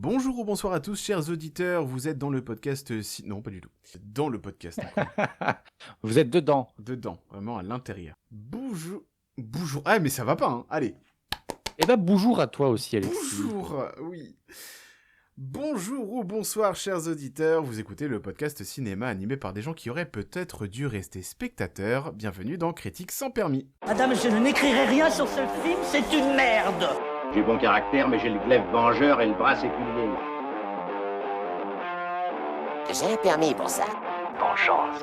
Bonjour ou bonsoir à tous, chers auditeurs. Vous êtes dans le podcast... Non, pas du tout. Dans le podcast. Vous êtes dedans. Dedans, vraiment à l'intérieur. Bonjour... Bonjour... Ah, mais ça va pas, hein. Allez. Eh ben, bonjour à toi aussi, Alexis. Bonjour, oui. Bonjour ou bonsoir, chers auditeurs. Vous écoutez le podcast cinéma animé par des gens qui auraient peut-être dû rester spectateurs. Bienvenue dans Critique sans permis. Madame, je n'écrirai rien sur ce film, c'est une merde. J'ai bon caractère, mais j'ai le glaive vengeur et le bras séculier. J'ai un permis pour ça. Bonne chance.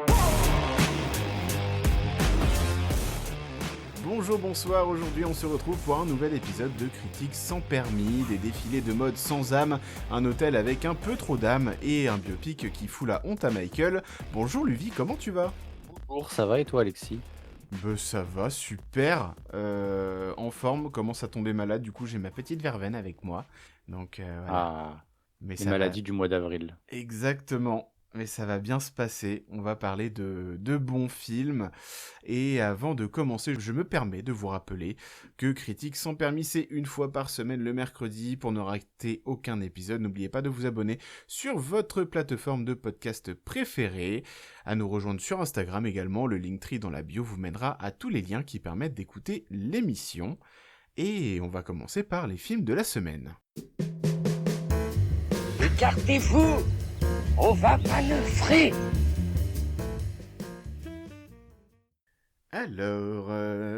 Bonjour, bonsoir, aujourd'hui on se retrouve pour un nouvel épisode de Critique sans permis, des défilés de mode sans âme, un hôtel avec un peu trop d'âme et un biopic qui fout la honte à Michael. Bonjour Luvi, comment tu vas ? Bonjour, ça va et toi, Alexis ? Ça va, super, en forme, commence à tomber malade, du coup j'ai ma petite verveine avec moi, donc voilà. Ah, Mais les ça maladies du mois d'avril. Exactement, mais ça va bien se passer, on va parler de bons films, et avant de commencer, je me permets de vous rappeler que Critique sans permis, c'est une fois par semaine le mercredi, pour ne rater aucun épisode, n'oubliez pas de vous abonner sur votre plateforme de podcast préférée, à nous rejoindre sur Instagram également, le Linktree dans la bio vous mènera à tous les liens qui permettent d'écouter l'émission, et on va commencer par les films de la semaine. Écartez-vous, on va manœuvrer. Alors,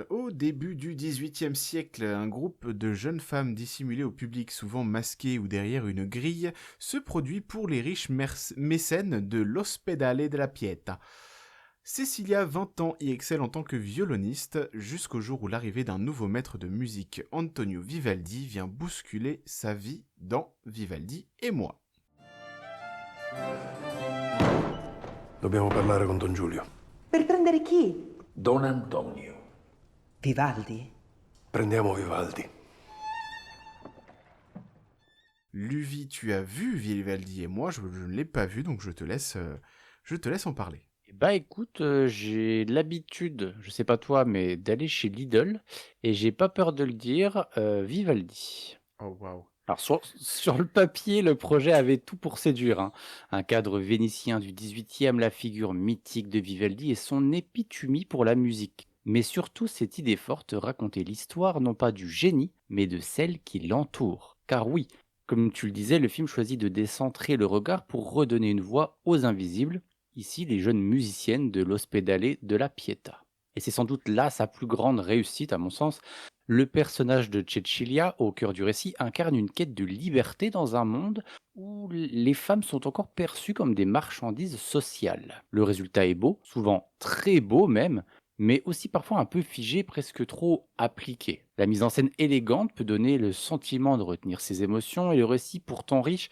au début du XVIIIe siècle, un groupe de jeunes femmes dissimulées au public, souvent masquées ou derrière une grille, se produit pour les riches mécènes de l'Ospedale della Pietà. Cecilia, 20 ans, y excelle en tant que violoniste, jusqu'au jour où l'arrivée d'un nouveau maître de musique, Antonio Vivaldi, vient bousculer sa vie dans Vivaldi et moi. Dobbiamo parlare con Don Giulio. Per prendere chi? Don Antonio. Vivaldi? Prendiamo Vivaldi. Luvi, tu as vu Vivaldi et moi, je ne l'ai pas vu, donc je te laisse en parler. Bah écoute, j'ai l'habitude, je sais pas toi, mais d'aller chez Lidl, et j'ai pas peur de le dire, Vivaldi. Oh waouh. Alors sur le papier, le projet avait tout pour séduire, hein. Un cadre vénitien du XVIIIe, la figure mythique de Vivaldi et son épitumie pour la musique. Mais surtout, cette idée forte racontait l'histoire non pas du génie, mais de celle qui l'entoure. Car oui, comme tu le disais, le film choisit de décentrer le regard pour redonner une voix aux invisibles, ici les jeunes musiciennes de l'Ospedale della Pietà. Et c'est sans doute là sa plus grande réussite à mon sens. Le personnage de Cecilia, au cœur du récit, incarne une quête de liberté dans un monde où les femmes sont encore perçues comme des marchandises sociales. Le résultat est beau, souvent très beau même, mais aussi parfois un peu figé, presque trop appliqué. La mise en scène élégante peut donner le sentiment de retenir ses émotions et le récit pourtant riche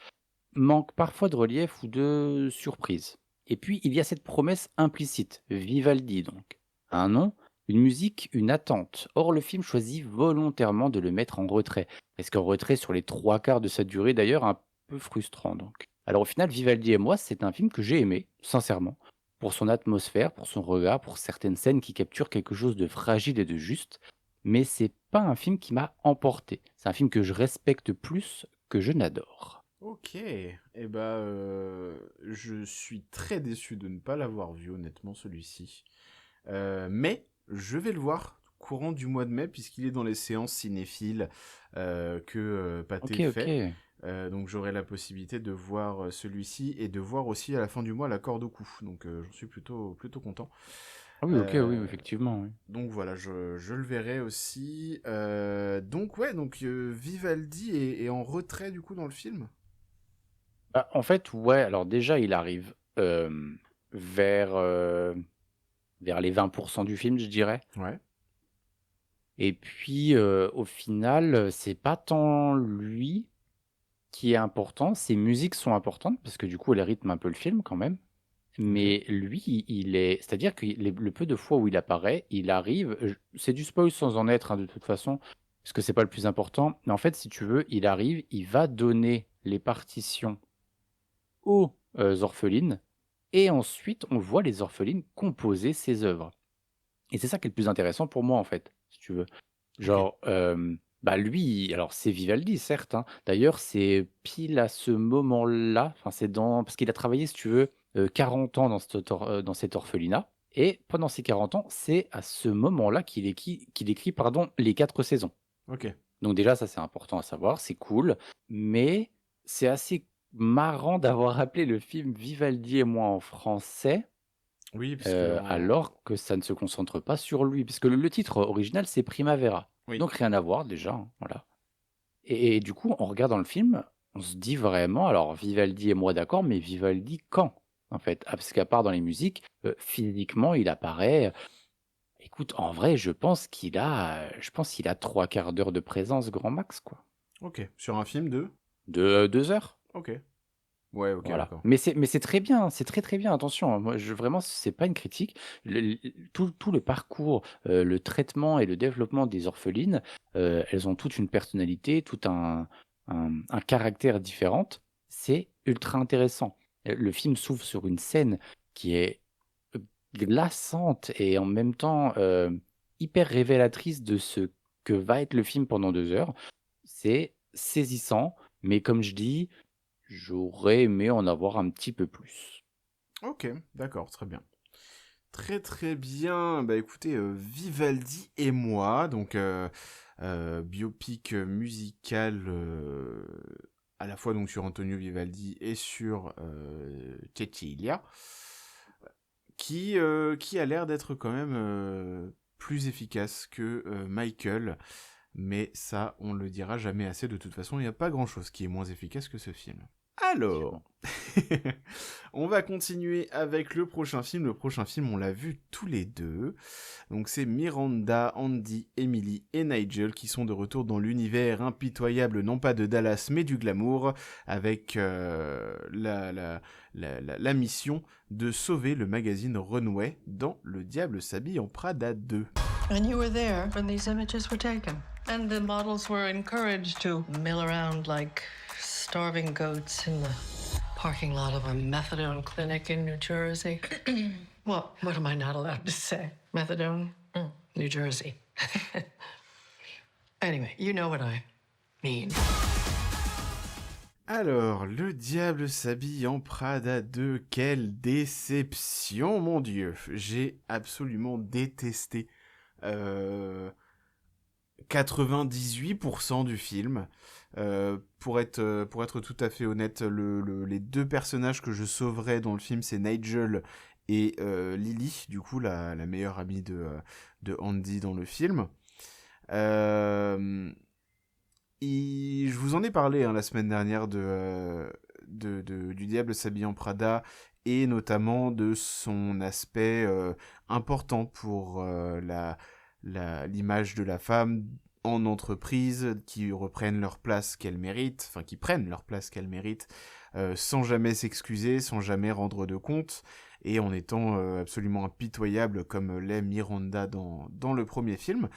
manque parfois de relief ou de surprise. Et puis il y a cette promesse implicite, Vivaldi donc. Un nom, une musique, une attente. Or, le film choisit volontairement de le mettre en retrait. Est-ce qu'en retrait sur les 3/4 de sa durée d'ailleurs, un peu frustrant donc. Alors au final, Vivaldi et moi, c'est un film que j'ai aimé, sincèrement, pour son atmosphère, pour son regard, pour certaines scènes qui capturent quelque chose de fragile et de juste, mais c'est pas un film qui m'a emporté. C'est un film que je respecte plus que je n'adore. Ok, je suis très déçu de ne pas l'avoir vu honnêtement celui-ci. Mais je vais le voir courant du mois de mai puisqu'il est dans les séances cinéphiles que Pathé fait. Donc j'aurai la possibilité de voir celui-ci et de voir aussi à la fin du mois La Corde au cou. Donc j'en suis plutôt content. Ah oui, ok, oui, effectivement. Oui. Donc voilà, je le verrai aussi. Donc Vivaldi est en retrait du coup dans le film. Bah, en fait, ouais, alors déjà, il arrive vers les 20% du film, je dirais. Ouais. Et puis, au final, c'est pas tant lui qui est important, ses musiques sont importantes, parce que du coup, elles rythment un peu le film quand même. Mais lui, c'est-à-dire que le peu de fois où il apparaît, il arrive, c'est du spoil sans en être, hein, de toute façon, parce que c'est pas le plus important. Mais en fait, si tu veux, il arrive, il va donner les partitions aux orphelines, et ensuite, on voit les orphelines composer ses œuvres. Et c'est ça qui est le plus intéressant pour moi, en fait, si tu veux. Genre, Bah lui, alors c'est Vivaldi, certes, hein. D'ailleurs, c'est pile à ce moment-là, enfin c'est dans parce qu'il a travaillé, si tu veux, 40 ans dans cet orphelinat et pendant ces 40 ans, c'est à ce moment-là qu'il écrit, pardon, les 4 saisons. Ok. Donc déjà, ça, c'est important à savoir, c'est cool, mais c'est assez marrant d'avoir appelé le film Vivaldi et moi en français, Oui, parce que alors que ça ne se concentre pas sur lui. Puisque le titre original, c'est Primavera. oui. Donc rien à voir déjà, hein, voilà. Et du coup, en regardant le film, on se dit vraiment, alors Vivaldi et moi d'accord, mais Vivaldi quand? En fait, parce qu'à part dans les musiques, physiquement, il apparaît. Écoute, en vrai, je pense qu'il a 3/4 d'heure de présence grand max, quoi. Ok. Sur un film de. De 2 heures. Ok. Ouais, ok, Voilà. d'accord. Mais c'est très bien, c'est très, très bien, attention, hein. Moi, vraiment, c'est pas une critique. Tout le parcours, le traitement et le développement des orphelines, elles ont toute une personnalité, tout un caractère différent. C'est ultra intéressant. Le film s'ouvre sur une scène qui est glaçante et en même temps hyper révélatrice de ce que va être le film pendant 2 heures. C'est saisissant, mais comme je dis, j'aurais aimé en avoir un petit peu plus. Ok, d'accord, très bien. Très très bien. Bah écoutez, Vivaldi et moi, donc biopic musical à la fois donc sur Antonio Vivaldi et sur Cecilia, qui a l'air d'être quand même plus efficace que Michael, mais ça on le dira jamais assez. De toute façon, il n'y a pas grand-chose qui est moins efficace que ce film. Alors, on va continuer avec le prochain film. Le prochain film, on l'a vu tous les deux. Donc c'est Miranda, Andy, Emily et Nigel qui sont de retour dans l'univers impitoyable, non pas de Dallas, mais du glamour, avec la mission de sauver le magazine Runway dans Le Diable s'habille en Prada 2. And you were there when these images were taken. And the models were encouraged to mill around like starving goats in the parking lot of a methadone clinic in New Jersey. What am I not allowed to say? Methadone? New Jersey. Anyway, you know what I mean. Alors, Le Diable s'habille en Prada 2, quelle déception, mon Dieu. J'ai absolument détesté 98% du film. Pour être tout à fait honnête, les deux personnages que je sauverais dans le film, c'est Nigel et Lily, du coup la meilleure amie de Andy dans le film. Je vous en ai parlé la semaine dernière du Diable s'habille en Prada, et notamment de son aspect important pour l'image de la femme en entreprise, qui reprennent leur place qu'elles méritent, enfin qui prennent leur place qu'elles méritent, sans jamais s'excuser, sans jamais rendre de compte, et en étant absolument impitoyable comme l'est Miranda dans le premier film.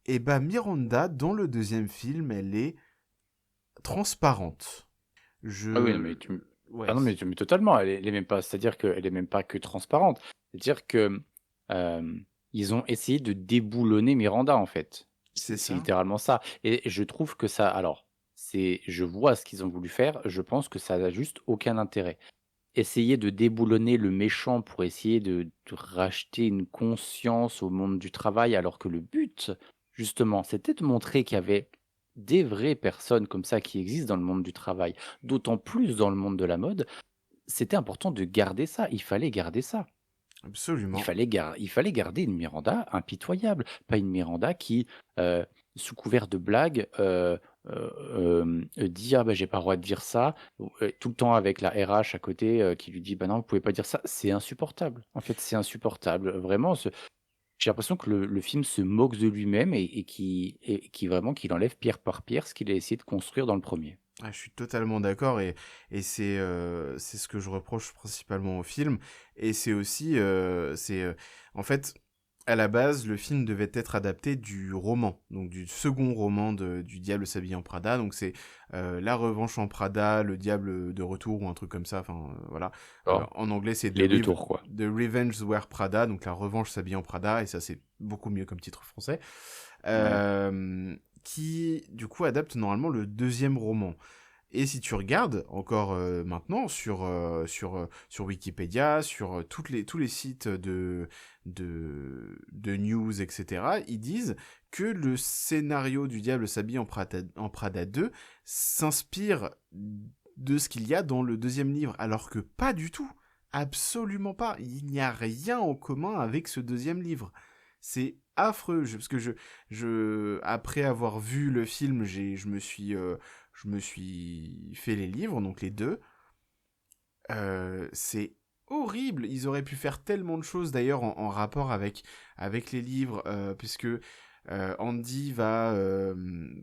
Et bah Miranda, dans le deuxième film, elle est transparente. Ah oui, non, mais Ouais. ah non, mais totalement, elle est même pas, c'est-à-dire qu'elle est même pas que transparente. C'est-à-dire que ils ont essayé de déboulonner Miranda, en fait. C'est C'est ça. littéralement ça. Et je trouve que ça, alors, je vois ce qu'ils ont voulu faire, je pense que ça n'a juste aucun intérêt. Essayer de déboulonner le méchant pour essayer de racheter une conscience au monde du travail, alors que le but, justement, c'était de montrer qu'il y avait des vraies personnes comme ça qui existent dans le monde du travail, d'autant plus dans le monde de la mode. C'était important de garder ça, il fallait garder ça. Absolument. Il fallait garder une Miranda impitoyable, pas une Miranda qui, sous couvert de blagues, dit ah bah j'ai pas le droit de dire ça, tout le temps avec la RH à côté qui lui dit bah non vous pouvez pas dire ça, c'est insupportable. En fait c'est insupportable, vraiment. J'ai l'impression que le film se moque de lui-même et qui vraiment qu'il enlève pierre par pierre ce qu'il a essayé de construire dans le premier. Ah, je suis totalement d'accord, et c'est ce que je reproche principalement au film, et c'est aussi en fait, à la base le film devait être adapté du roman, donc du second roman du Diable s'habille en Prada, donc c'est La Revanche en Prada, Le Diable de retour ou un truc comme ça, enfin voilà. En anglais c'est Les deux tours quoi. The Revenge Wear Prada, donc La Revanche s'habille en Prada, et ça c'est beaucoup mieux comme titre français. qui du coup adapte normalement le deuxième roman. Et si tu regardes encore maintenant sur Wikipédia, sur tous les sites de news, etc., ils disent que le scénario du Diable s'habille en Prada 2 s'inspire de ce qu'il y a dans le deuxième livre, alors que pas du tout, absolument pas. Il n'y a rien en commun avec ce deuxième livre. C'est affreux, parce que après avoir vu le film, je me suis fait les livres, donc les deux. C'est horrible. Ils auraient pu faire tellement de choses d'ailleurs en rapport avec les livres, puisque Andy va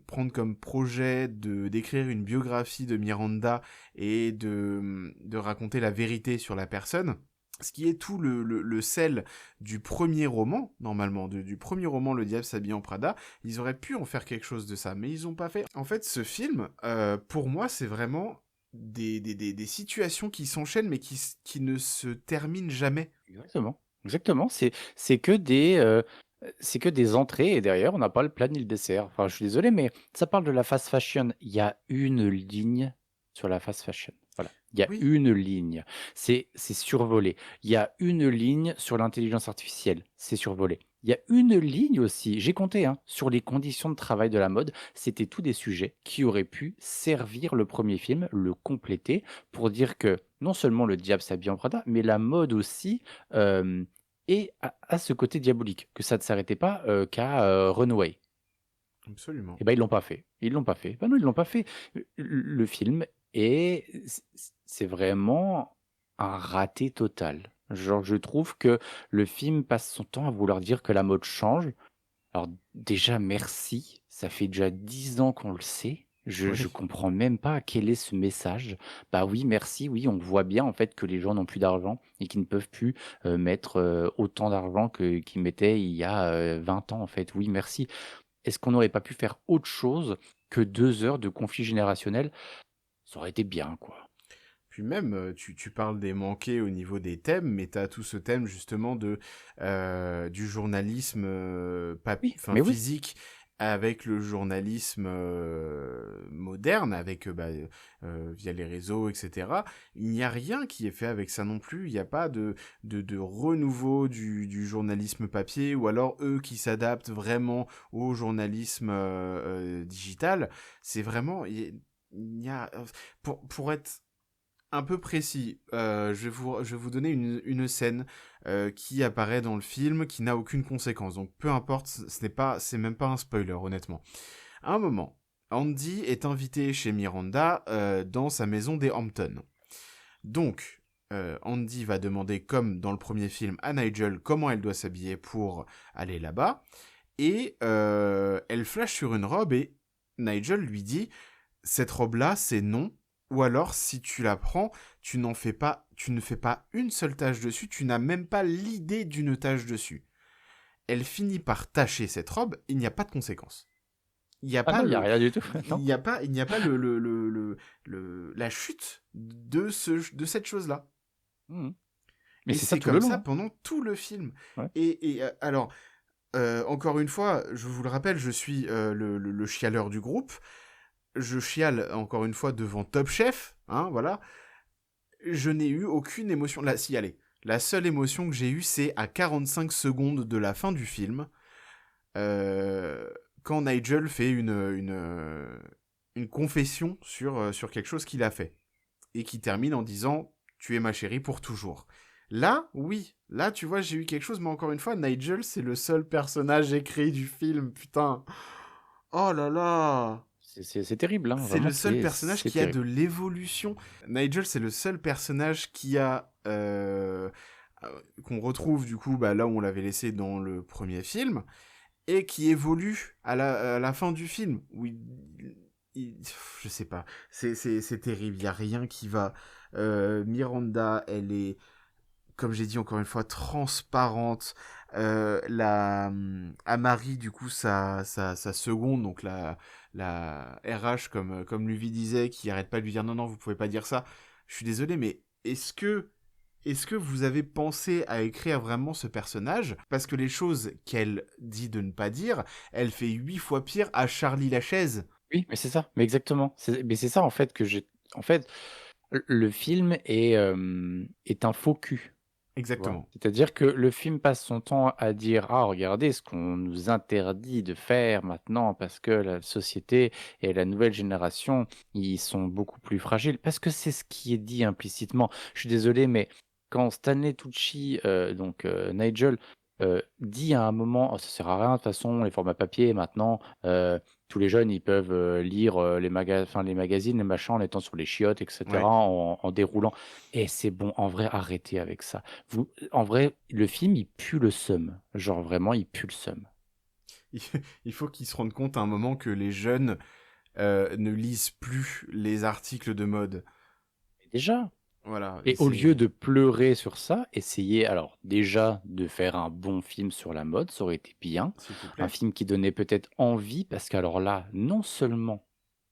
prendre comme projet d'écrire une biographie de Miranda et de raconter la vérité sur la personne. Ce qui est tout le sel du premier roman, normalement, du premier roman Le Diable s'habille en Prada. Ils auraient pu en faire quelque chose de ça, mais ils n'ont pas fait. En fait, ce film, pour moi, c'est vraiment des situations qui s'enchaînent, mais qui ne se terminent jamais. Exactement. C'est que des entrées et derrière, on n'a pas le plat ni le dessert. Enfin, je suis désolé, mais ça parle de la fast fashion. Il y a une ligne sur la fast fashion. Voilà. Il y a Oui. une ligne. C'est survolé. Il y a une ligne sur l'intelligence artificielle. C'est survolé. Il y a une ligne aussi, j'ai compté, hein, sur les conditions de travail de la mode. C'était tous des sujets qui auraient pu servir le premier film, le compléter, pour dire que non seulement le diable s'habille en Prada, mais la mode aussi et à ce côté diabolique, que ça ne s'arrêtait pas qu'à Runaway. Absolument. Et ben ils l'ont pas fait. Ils l'ont pas fait. Ben non, ils l'ont pas fait. Le film c'est vraiment un raté total. Genre, je trouve que le film passe son temps à vouloir dire que la mode change. Alors déjà, merci. Ça fait déjà 10 ans qu'on le sait. Je Oui. comprends même pas quel est ce message. Bah oui, merci, oui, on voit bien en fait que les gens n'ont plus d'argent et qu'ils ne peuvent plus mettre autant d'argent qu'ils mettaient il y a 20 ans en fait. Oui, merci. Est-ce qu'on n'aurait pas pu faire autre chose que 2 heures de conflit générationnel? Ça aurait été bien, quoi. Puis même, tu parles des manqués au niveau des thèmes, mais t'as tout ce thème justement du journalisme Oui, mais oui. physique avec le journalisme moderne, avec via les réseaux, etc. Il n'y a rien qui est fait avec ça non plus. Il n'y a pas de renouveau du journalisme papier, ou alors eux qui s'adaptent vraiment au journalisme digital. C'est vraiment... Il y a, pour être un peu précis, je vais vous donner une scène qui apparaît dans le film, qui n'a aucune conséquence. Donc peu importe, c'est même pas un spoiler, honnêtement. À un moment, Andy est invité chez Miranda dans sa maison des Hamptons. Donc, Andy va demander, comme dans le premier film, à Nigel comment elle doit s'habiller pour aller là-bas. Et elle flash sur une robe et Nigel lui dit « Cette robe-là, c'est non. Ou alors, si tu la prends, tu ne fais pas une seule tache dessus, tu n'as même pas l'idée d'une tache dessus. » Elle finit par tacher cette robe, il n'y a pas de conséquence. Il n'y a pas non, il n'y a rien du tout. il n'y a pas la chute de cette chose-là. Mais Et c'est ça c'est tout le comme long. ça pendant tout le film. Ouais. Et alors, encore une fois, je vous le rappelle, je suis le chialeur du groupe. Je chiale encore une fois devant Top Chef, hein, voilà. Je n'ai eu aucune émotion. Là, si, allez. La seule émotion que j'ai eue, c'est à 45 secondes de la fin du film, quand Nigel fait une confession sur quelque chose qu'il a fait. Et qui termine en disant « Tu es ma chérie pour toujours ». Là, oui. Là, tu vois, j'ai eu quelque chose, mais encore une fois, Nigel, c'est le seul personnage écrit du film, putain. Oh là là. C'est terrible, hein, C'est vraiment, le seul personnage c'est qui a terrible. de l'évolution. Nigel, c'est le seul personnage qui a... qu'on retrouve, du coup, là où on l'avait laissé dans le premier film, et qui évolue à la fin du film, où je sais pas, c'est terrible, il n'y a rien qui va. Miranda, elle est, comme j'ai dit encore une fois, transparente. Amari, du coup, sa seconde, donc la RH, comme Luffy disait, qui arrête pas de lui dire non, vous pouvez pas dire ça. Je suis désolé, mais est-ce que est-ce que vous avez pensé à écrire vraiment ce personnage? Parce que les choses qu'elle dit de ne pas dire, elle fait 8 fois pire à Charlie Lachaise. Oui, mais c'est ça, mais exactement. Mais c'est ça en fait que j'ai. En fait, le film est un faux cul. Tu vois. Exactement. C'est-à-dire que le film passe son temps à dire ah regardez ce qu'on nous interdit de faire maintenant parce que la société et la nouvelle génération ils sont beaucoup plus fragiles parce que c'est ce qui est dit implicitement. Je suis désolé mais quand Stanley Tucci Nigel dit à un moment oh, ça sert à rien de toute façon les formats papier maintenant tous les jeunes ils peuvent lire les magazines les machins en étant sur les chiottes etc Ouais. en déroulant et c'est bon en vrai arrêtez avec ça. En vrai, le film, il pue le seum. Genre vraiment, il pue le seum. Il il faut qu'ils se rendent compte à un moment que les jeunes ne lisent plus les articles de mode. Et déjà. Voilà. Et au lieu de pleurer sur ça, essayez alors déjà de faire un bon film sur la mode, ça aurait été bien. S'il vous Un plaît. film qui donnait peut-être envie, parce qu'alors là, non seulement,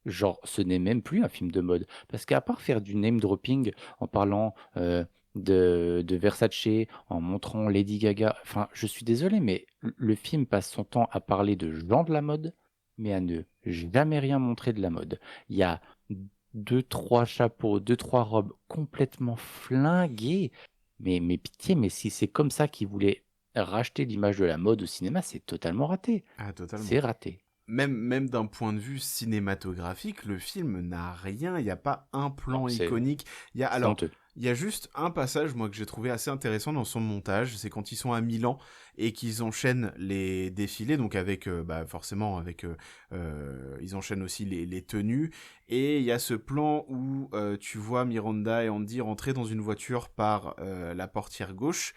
genre, ce n'est même plus un film de mode, parce qu'à part faire du name dropping en parlant de Versace, en montrant Lady Gaga, enfin, je suis désolé, mais le film passe son temps à parler de gens de la mode, mais à ne jamais rien montrer de la mode. Il y a 2, 3 chapeaux, 2, 3 robes complètement flinguées. Mais pitié, mais si c'est comme ça qu'ils voulaient racheter l'image de la mode au cinéma, c'est totalement raté. Ah, totalement. C'est raté. Même d'un point de vue cinématographique, le film n'a rien. Il n'y a pas un plan Non, c'est iconique. Il y a, c'est alors, honteux. il y a juste un passage, moi, que j'ai trouvé assez intéressant dans son montage. C'est quand ils sont à Milan et qu'ils enchaînent les défilés. Donc, avec, forcément, ils enchaînent aussi les tenues. Et il y a ce plan où tu vois Miranda et Andy rentrer dans une voiture par la portière gauche.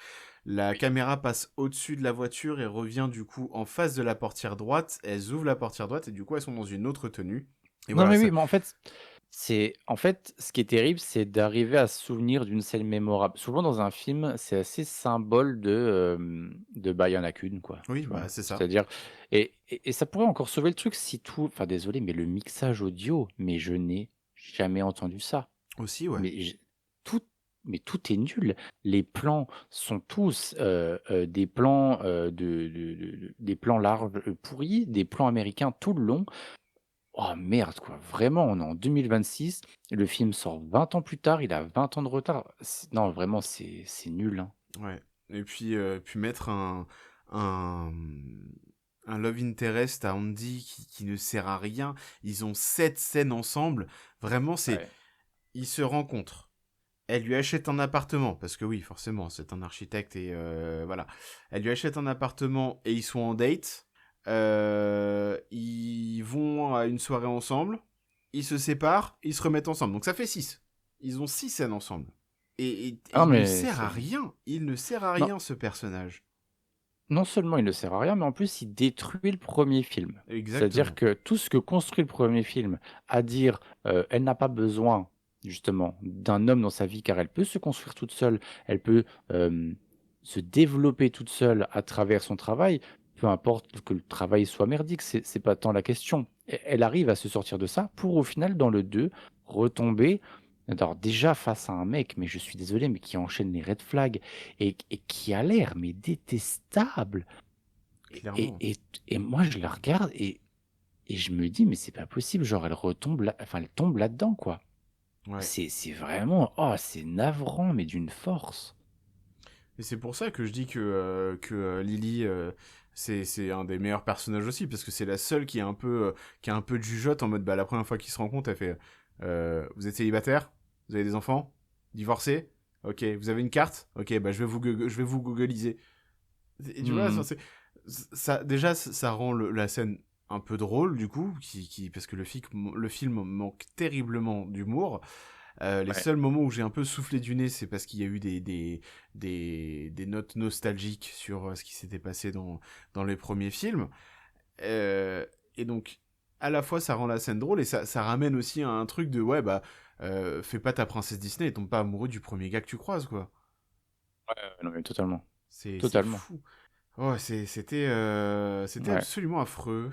La caméra passe au-dessus de la voiture et revient du coup en face de la portière droite. Elles ouvrent la portière droite et du coup elles sont dans une autre tenue. Et Non, voilà, mais ça... oui, mais en fait, ce qui est terrible, c'est d'arriver à se souvenir d'une scène mémorable. Souvent dans un film, c'est assez symbole de bah, il y en a qu'une, quoi. Oui, Tu bah vois. c'est ça. C'est-à-dire, et ça pourrait encore sauver le truc si tout, enfin désolé, mais le mixage audio, mais je n'ai jamais entendu ça. Aussi, ouais. Mais tout, mais tout est nul. Les plans sont tous des plans des plans larges pourris, des plans américains tout le long. Oh merde, quoi. Vraiment, on est en 2026. Le film sort 20 ans plus tard. Il a 20 ans de retard. Non, vraiment, c'est nul. Hein. Ouais. Et puis mettre un, un love interest à Andy qui ne sert à rien. Ils ont 7 scènes ensemble. Vraiment, c'est... Ouais. Ils se rencontrent. Elle lui achète un appartement, parce que oui, forcément, c'est un architecte et voilà. Elle lui achète un appartement et ils sont en date. Ils vont à une soirée ensemble. Ils se séparent, ils se remettent ensemble. Donc ça fait 6. Ils ont 6 scènes ensemble. Et Ah, il ne mais sert à rien. Il ne sert à Non, rien, ce personnage. non seulement il ne sert à rien, mais en plus il détruit le premier film. C'est-à-dire Exactement. que tout ce que construit le premier film, à dire elle n'a pas besoin justement d'un homme dans sa vie car elle peut se construire toute seule, elle peut se développer toute seule à travers son travail, peu importe que le travail soit merdique, c'est pas tant la question. Elle arrive à se sortir de ça pour au final dans le 2 retomber. Alors déjà face à un mec, mais je suis désolé, mais qui enchaîne les red flags et qui a l'air mais détestable. Et, Clairement. et, et moi je la regarde et je me dis mais c'est pas possible, genre elle retombe enfin elle tombe là-dedans quoi. Ouais. C'est vraiment c'est navrant mais d'une force. Et c'est pour ça que je dis que Lily, c'est un des meilleurs personnages aussi, parce que c'est la seule qui a un peu de jugeote en mode, bah, la première fois qu'ils se rencontrent, elle fait, vous êtes célibataire? Vous avez des enfants? Divorcé? Ok. Vous avez une carte? Ok, bah, je vais vous googliser. Et tu vois, Hmm. ça, déjà, ça rend la scène un peu drôle, du coup, parce que le film manque terriblement d'humour. Les Ouais. seuls moments où j'ai un peu soufflé du nez, c'est parce qu'il y a eu des notes nostalgiques sur ce qui s'était passé dans les premiers films. Et donc, à la fois, ça rend la scène drôle et ça ramène aussi à un truc de ouais, bah, fais pas ta princesse Disney et tombe pas amoureux du premier gars que tu croises, quoi. Non mais totalement. C'est Totalement. fou. Oh, c'était Ouais. absolument affreux.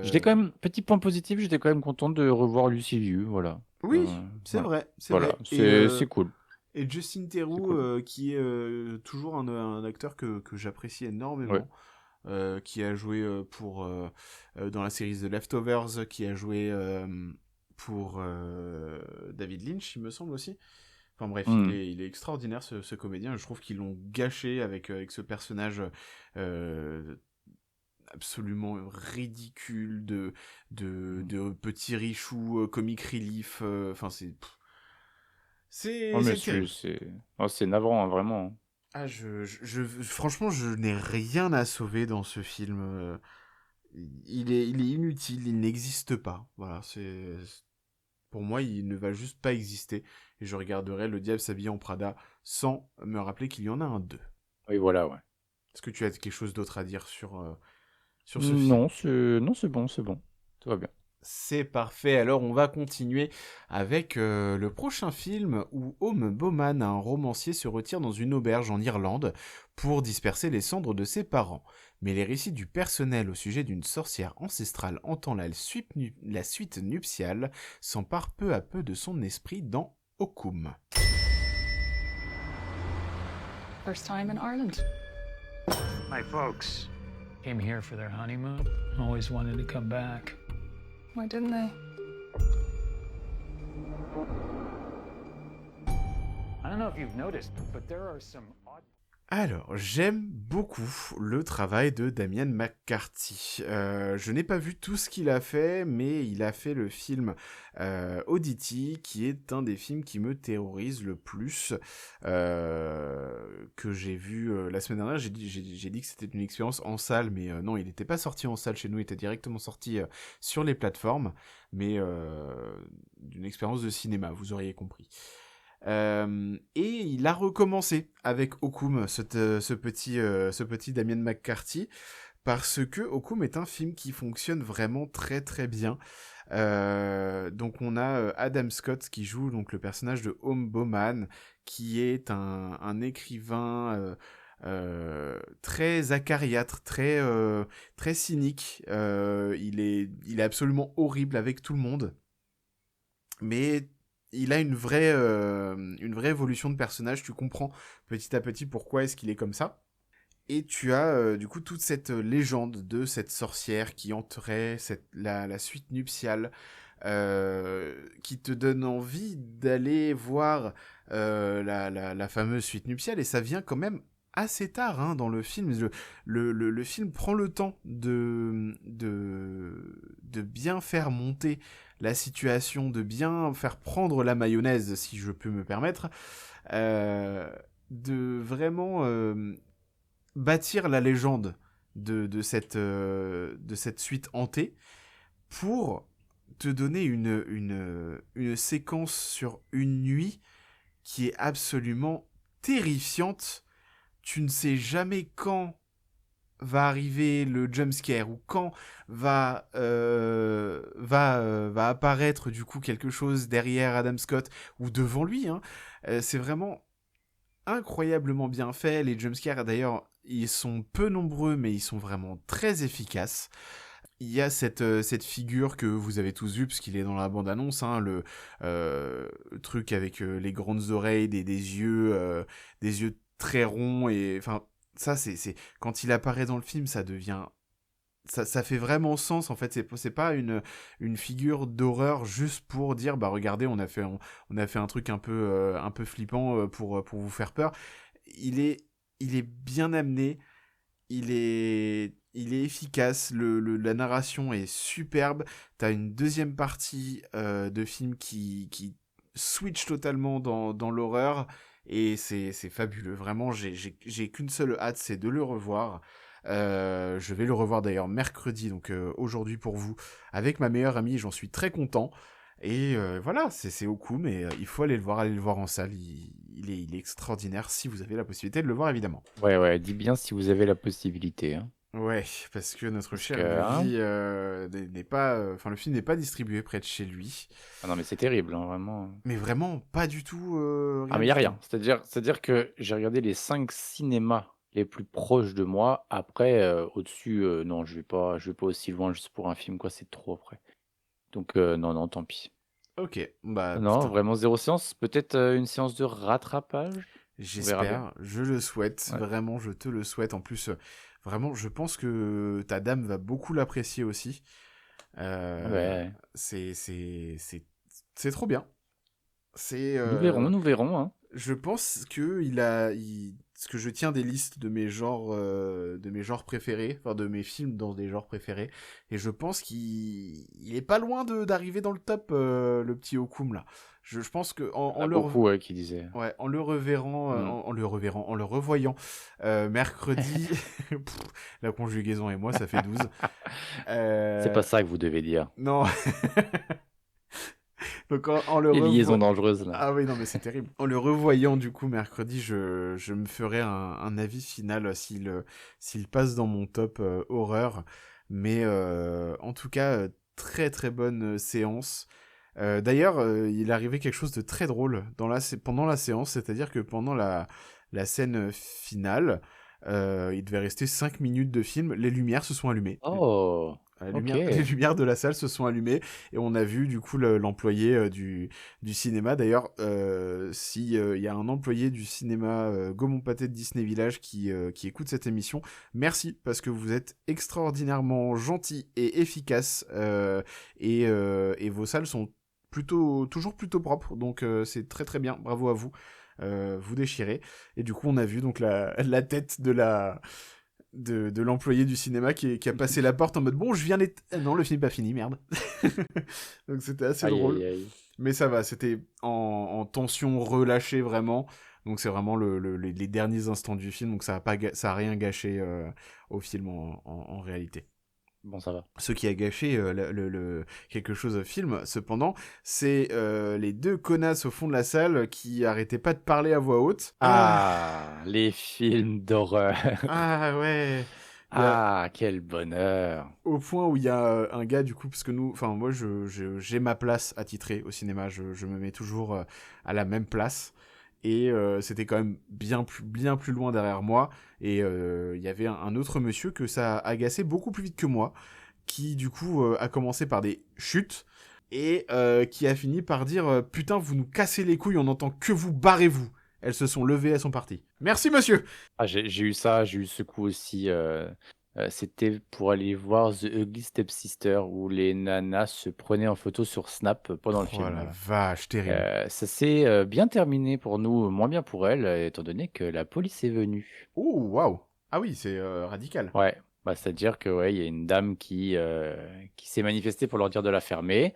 J'étais quand même, petit point positif, j'étais quand même content de revoir Lucy Liu, voilà. Oui, c'est Voilà. vrai, c'est Voilà, vrai. Et c'est cool. Et Justin C'est Theroux, cool. qui est toujours un acteur que j'apprécie Ouais. énormément, qui a joué dans la série The Leftovers, qui a joué pour David Lynch, il me semble aussi. Enfin bref, Hmm. il est extraordinaire ce comédien. Je trouve qu'ils l'ont gâché avec ce personnage euh, absolument ridicule de petit richou, comic relief. Enfin Oh, mais c'est terrible. c'est navrant, hein, vraiment. Ah, franchement, je n'ai rien à sauver dans ce film. Il est inutile, il n'existe pas. Voilà, pour moi, il ne va juste pas exister. Et je regarderai Le Diable s'habille en Prada sans me rappeler qu'il y en a un 2. Oui, voilà, ouais. Est-ce que tu as quelque chose d'autre à dire sur ce film? Non, c'est bon, c'est bon. Tout va bien. C'est parfait, alors on va continuer avec le prochain film où Home Bowman, un romancier, se retire dans une auberge en Irlande pour disperser les cendres de ses parents. Mais les récits du personnel au sujet d'une sorcière ancestrale hantant la suite nuptiale s'emparent peu à peu de son esprit dans Okum. First time in Ireland. My folks came here for their honeymoon. Always wanted to come back. Why didn't they? I don't know if you've noticed, but there are some odd. Alors, j'aime beaucoup le travail de Damien McCarthy. Je n'ai pas vu tout ce qu'il a fait, mais il a fait le film Oddity, qui est un des films qui me terrorise le plus, que j'ai vu la semaine dernière. J'ai dit que c'était une expérience en salle, mais non, il n'était pas sorti en salle chez nous, il était directement sorti sur les plateformes, mais d'une expérience de cinéma, vous auriez compris. Et il a recommencé avec Okum, ce petit Damien McCarthy, parce que Okum est un film qui fonctionne vraiment très très bien. Donc on a Adam Scott qui joue donc le personnage de Home Bowman, qui est un écrivain très acariâtre, très cynique. Il est absolument horrible avec tout le monde, mais il a une vraie évolution de personnage. Tu comprends petit à petit pourquoi est-ce qu'il est comme ça. Et tu as du coup toute cette légende de cette sorcière qui hanterait la suite nuptiale, qui te donne envie d'aller voir la fameuse suite nuptiale. Et ça vient quand même assez tard hein, dans le film. Le film prend le temps de bien faire monter la situation, de bien faire prendre la mayonnaise, si je peux me permettre, de vraiment bâtir la légende de cette suite hantée pour te donner une séquence sur une nuit qui est absolument terrifiante. Tu ne sais jamais quand va arriver le jumpscare ou quand va apparaître du coup quelque chose derrière Adam Scott ou devant lui. Hein. C'est vraiment incroyablement bien fait. Les jumpscares d'ailleurs, ils sont peu nombreux mais ils sont vraiment très efficaces. Il y a cette figure que vous avez tous vue, parce qu'il est dans la bande-annonce, hein, le truc avec les grandes oreilles, des yeux très ronds, et enfin, ça, c'est quand il apparaît dans le film, ça devient... Ça fait vraiment sens, en fait, c'est pas une figure d'horreur juste pour dire, bah regardez, on a fait un truc un peu flippant pour vous faire peur. Il est bien amené, il est efficace, la narration est superbe. T'as une deuxième partie de film qui switch totalement dans l'horreur, et c'est fabuleux. Vraiment, j'ai qu'une seule hâte, c'est de le revoir. Je vais le revoir d'ailleurs mercredi, donc aujourd'hui pour vous, avec ma meilleure amie, j'en suis très content. Et voilà, c'est Okum, mais il faut allez le voir en salle, il est extraordinaire si vous avez la possibilité de le voir évidemment. Ouais, dis bien si vous avez la possibilité. Hein. Ouais, parce que notre cher hein, Louis n'est pas... Enfin, le film n'est pas distribué près de chez lui. Ah non, mais c'est terrible, hein, vraiment. Mais vraiment, pas du tout... Ah, mais il n'y a rien. C'est-à-dire que j'ai regardé les 5 cinémas les plus proches de moi. Après, au-dessus, non, je vais pas aussi loin juste pour un film, quoi. C'est trop après. Donc, non, tant pis. Ok, bah Non, putain, vraiment zéro séance. Peut-être une séance de rattrapage. On verra bien. j'espère, je le souhaite, Ouais. vraiment, je te le souhaite. En plus, vraiment, je pense que ta dame va beaucoup l'apprécier aussi. Euh, Ouais. c'est trop bien. C'est, Nous verrons, hein. je pense que ce que je tiens des listes de mes genres préférés, enfin de mes films dans des genres préférés, et je pense il est pas loin d'arriver dans le top, le petit Okum là. Je pense que Il y en a beaucoup qui disaient. ouais, en le reverrant, Mm. en le revoyant mercredi, pff, la conjugaison et moi, ça fait 12. C'est pas ça que vous devez dire. Non, donc en le Les liaisons revoyant. dangereuses, là. Ah oui, non, mais c'est terrible. En le revoyant, du coup, mercredi, je me ferai un avis final s'il passe dans mon top horreur. Mais en tout cas, très très bonne séance. D'ailleurs, il est arrivé quelque chose de très drôle pendant la séance, c'est-à-dire que pendant la scène finale, il devait rester 5 minutes de film, les lumières se sont allumées. Oh, ok. Les lumières de la salle se sont allumées et on a vu du coup l'employé du cinéma. D'ailleurs, si il y a un employé du cinéma Gaumont Pâté de Disney Village qui écoute cette émission, merci parce que vous êtes extraordinairement gentil et efficace et vos salles sont toujours plutôt propres. Donc c'est très très bien. Bravo à vous. Vous déchirez. Et du coup, on a vu donc la tête de l'employé du cinéma qui a passé la porte en mode bon, je viens non, le film n'est pas fini, merde. Donc c'était assez Aïe, drôle. aïe, aïe. Mais ça va, c'était en tension relâchée vraiment. Donc c'est vraiment les derniers instants du film, donc ça a rien gâché au film en réalité. Bon, ça va. Ce qui a gâché quelque chose au film, cependant, c'est les deux connasses au fond de la salle qui arrêtaient pas de parler à voix haute. Ah, les films d'horreur. Ah ouais. Il y a- Ah, quel bonheur. Au point où il y a un gars, du coup, parce que moi, j'ai ma place attitrée au cinéma, je me mets toujours à la même place, et c'était quand même bien plus loin derrière moi, et il y avait un autre monsieur que ça a agacé beaucoup plus vite que moi, qui, du coup, a commencé par des chutes, et qui a fini par dire putain, vous nous cassez les couilles, on n'entend que vous, barrez-vous. Elles se sont levées, elles sont parties. Merci, monsieur. Ah, j'ai eu ça, j'ai eu ce coup aussi. C'était pour aller voir The Ugly Stepsister où les nanas se prenaient en photo sur Snap pendant le Oh film. la Voilà. vache, terrible. Ça s'est bien terminé pour nous, moins bien pour elle, étant donné que la police est venue. Oh, waouh. Ah oui, c'est radical. Ouais, bah, c'est-à-dire que ouais, il y a une dame qui s'est manifestée pour leur dire de la fermer.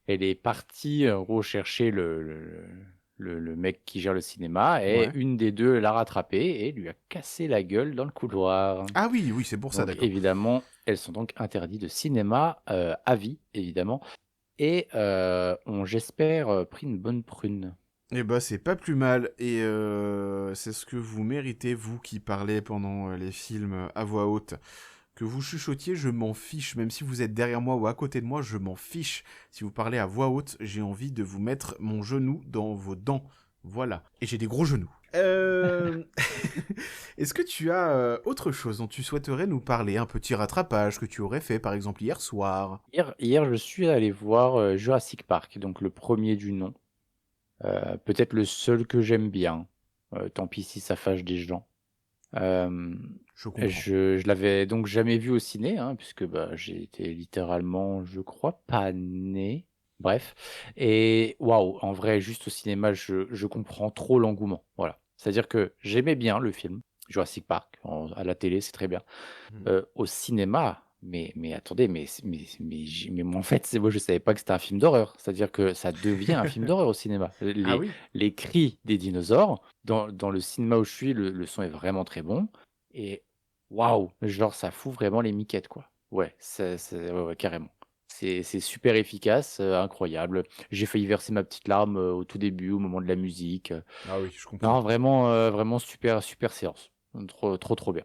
Elle est partie rechercher le mec qui gère le cinéma et Ouais. une des deux l'a rattrapé et lui a cassé la gueule dans le couloir. Ah oui, oui, c'est pour ça, Donc d'accord. évidemment, elles sont donc interdites de cinéma à vie, évidemment. Et ont, j'espère, pris une bonne prune. Eh bah, c'est pas plus mal, et c'est ce que vous méritez, vous qui parlez pendant les films à voix haute. Que vous chuchotiez, je m'en fiche, même si vous êtes derrière moi ou à côté de moi, je m'en fiche. Si vous parlez à voix haute, j'ai envie de vous mettre mon genou dans vos dents. Voilà. Et j'ai des gros genoux. Est-ce que tu as autre chose dont tu souhaiterais nous parler? Un petit rattrapage que tu aurais fait, par exemple, hier soir? Hier, je suis allé voir Jurassic Park, donc le premier du nom. Peut-être le seul que j'aime bien. Tant pis si ça fâche des gens. Euh, Je comprends. je l'avais donc jamais vu au ciné, hein, puisque bah, j'ai été littéralement, je crois, pas né. Bref. Et waouh, en vrai, juste au cinéma, je comprends trop l'engouement. Voilà. C'est-à-dire que j'aimais bien le film, Jurassic Park, à la télé, c'est très bien. Au cinéma, mais attendez, mais moi, en fait, moi, je savais pas que c'était un film d'horreur. C'est-à-dire que ça devient un film d'horreur au cinéma. Ah oui? Les cris des dinosaures, dans le cinéma où je suis, le son est vraiment très bon. Et waouh, genre, ça fout vraiment les miquettes, quoi. Ouais, ouais, carrément. C'est super efficace, incroyable. J'ai failli verser ma petite larme au tout début, au moment de la musique. Ah oui, je comprends. Non, vraiment super, super séance. Trop bien.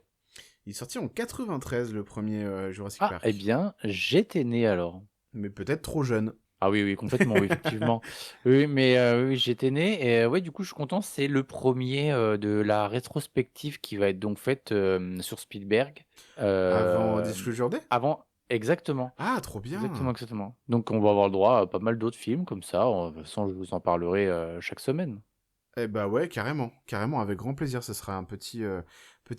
Il est sorti en 93, le premier Jurassic Ah, Park. eh bien, j'étais né alors. Mais peut-être trop jeune. Ah oui, complètement, oui, effectivement. Oui, mais oui, j'étais né et ouais, du coup, je suis content. C'est le premier de la rétrospective qui va être donc faite sur Spielberg. Avant Euh, Disclosure Day? avant, Exactement. Ah, trop bien. Exactement. Donc on va avoir le droit à pas mal d'autres films comme ça. De toute façon, je vous en parlerai chaque semaine. Eh bah ouais, carrément, avec grand plaisir. Ce sera un petit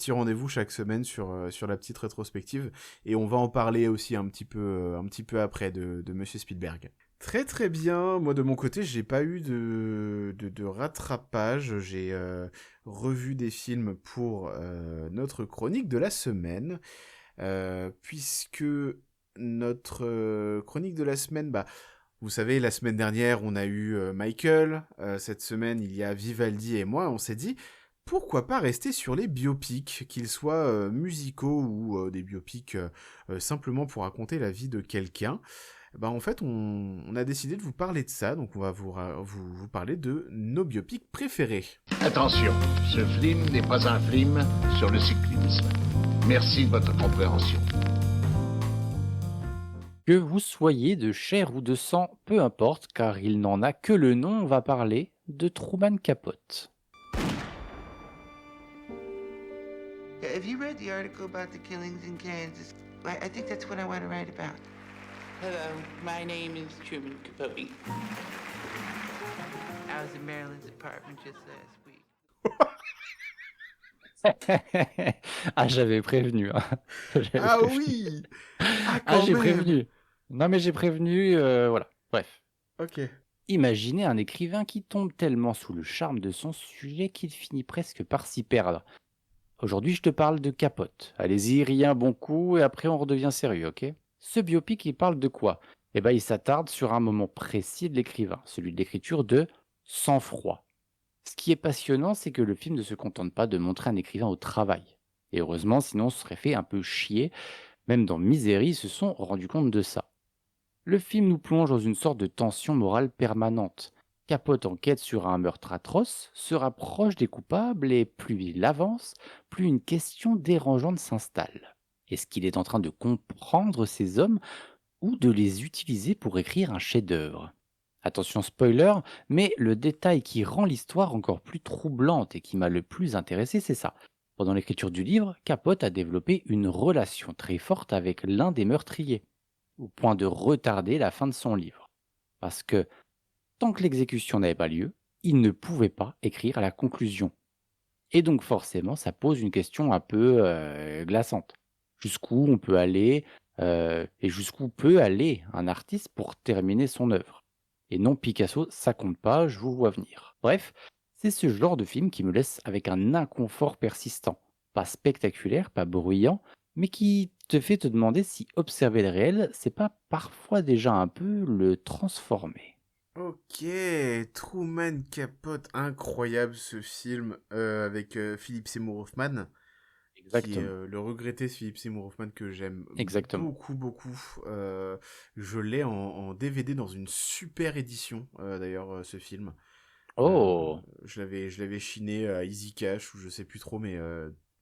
rendez-vous chaque semaine sur la petite rétrospective. Et on va en parler aussi un petit peu après de Monsieur Spielberg. Très très bien. Moi de mon côté, j'ai pas eu de rattrapage. J'ai revu des films pour notre chronique de la semaine. Puisque notre chronique de la semaine, bah, vous savez, la semaine dernière, on a eu Michael. Cette semaine, il y a Vivaldi et moi. On s'est dit, pourquoi pas rester sur les biopics, qu'ils soient musicaux ou des biopics simplement pour raconter la vie de quelqu'un. Bah, en fait, on a décidé de vous parler de ça. Donc, on va vous parler de nos biopics préférés. Attention, ce film n'est pas un film sur le cyclisme. Merci de votre compréhension. Que vous soyez de chair ou de sang, peu importe, car il n'en a que le nom, on va parler de Truman Capote. Have you read the article about the killings in Kansas? I think that's what I want to write about. Hello, my name is Truman Capote. I was in Marilyn's apartment just last week. Ah, j'avais prévenu. Hein. Ah oui. Ah, j'ai même. prévenu. Non, mais j'ai prévenu, voilà. Bref. Ok. Imaginez un écrivain qui tombe tellement sous le charme de son sujet qu'il finit presque par s'y perdre. Aujourd'hui, je te parle de Capote. Allez-y, riez un bon coup et après on redevient sérieux, ok? Ce biopic, il parle de quoi? Eh ben, il s'attarde sur un moment précis de l'écrivain, celui de l'écriture de sang-froid. Ce qui est passionnant, c'est que le film ne se contente pas de montrer un écrivain au travail. Et heureusement, sinon on se serait fait un peu chier. Même dans Misery, ils se sont rendus compte de ça. Le film nous plonge dans une sorte de tension morale permanente. Capote enquête sur un meurtre atroce, se rapproche des coupables et plus il avance, plus une question dérangeante s'installe. Est-ce qu'il est en train de comprendre ces hommes ou de les utiliser pour écrire un chef-d'œuvre? Attention spoiler, mais le détail qui rend l'histoire encore plus troublante et qui m'a le plus intéressé, c'est ça. Pendant l'écriture du livre, Capote a développé une relation très forte avec l'un des meurtriers, au point de retarder la fin de son livre. Parce que, tant que l'exécution n'avait pas lieu, il ne pouvait pas écrire la conclusion. Et donc forcément, ça pose une question un peu glaçante. Jusqu'où on peut aller, et jusqu'où peut aller un artiste pour terminer son œuvre? Et non, Picasso, ça compte pas, je vous vois venir. Bref, c'est ce genre de film qui me laisse avec un inconfort persistant. Pas spectaculaire, pas bruyant, mais qui te fait te demander si observer le réel, c'est pas parfois déjà un peu le transformer. Ok, Truman Capote, incroyable ce film avec Philip Seymour Hoffman. Exactement. Qui est le regretté Philip Seymour Hoffman que j'aime beaucoup. Je l'ai en DVD dans une super édition, d'ailleurs, ce film. Oh je l'avais chiné à Easy Cash, ou je sais plus trop, mais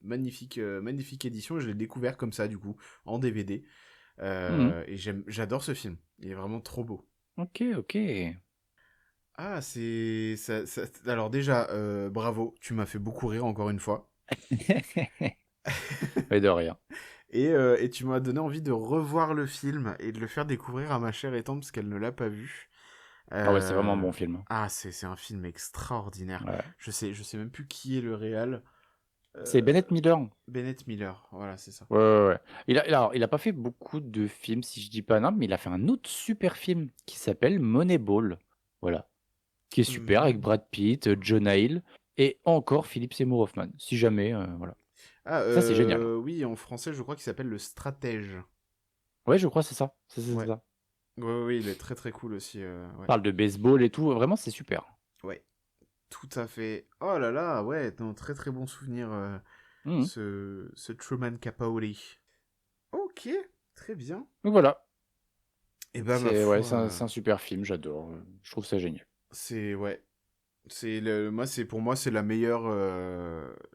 magnifique édition. Je l'ai découvert comme ça, du coup, en DVD. Et j'adore ce film. Il est vraiment trop beau. Ok. Ah, c'est... Alors déjà, bravo, tu m'as fait beaucoup rire encore une fois. Mais de rien. Et tu m'as donné envie de revoir le film et de le faire découvrir à ma chère et tante parce qu'elle ne l'a pas vu. Ah ouais, c'est vraiment un bon film. Ah, c'est un film extraordinaire. Ouais. Je sais même plus qui est le réal. C'est Bennett Miller. Bennett Miller, voilà, c'est ça. Ouais. Il a pas fait beaucoup de films, si je dis pas non, mais il a fait un autre super film qui s'appelle Moneyball. Voilà. Qui est super avec Brad Pitt, Jonah Hill et encore Philip Seymour Hoffman. Si jamais, voilà. Ah, ça, c'est génial. Oui, en français, je crois qu'il s'appelle Le Stratège. Ouais, je crois, c'est ça. C'est Ouais. ça. Oui, il est très très cool aussi. Ouais. On parle de baseball et tout. Vraiment, c'est super. Ouais, tout à fait. Oh là là, ouais, non, très très bon souvenir, ce Truman Capote. Ok, très bien. Donc voilà. Et ben, c'est un super film, j'adore. Je trouve ça génial. Pour moi, c'est la meilleure,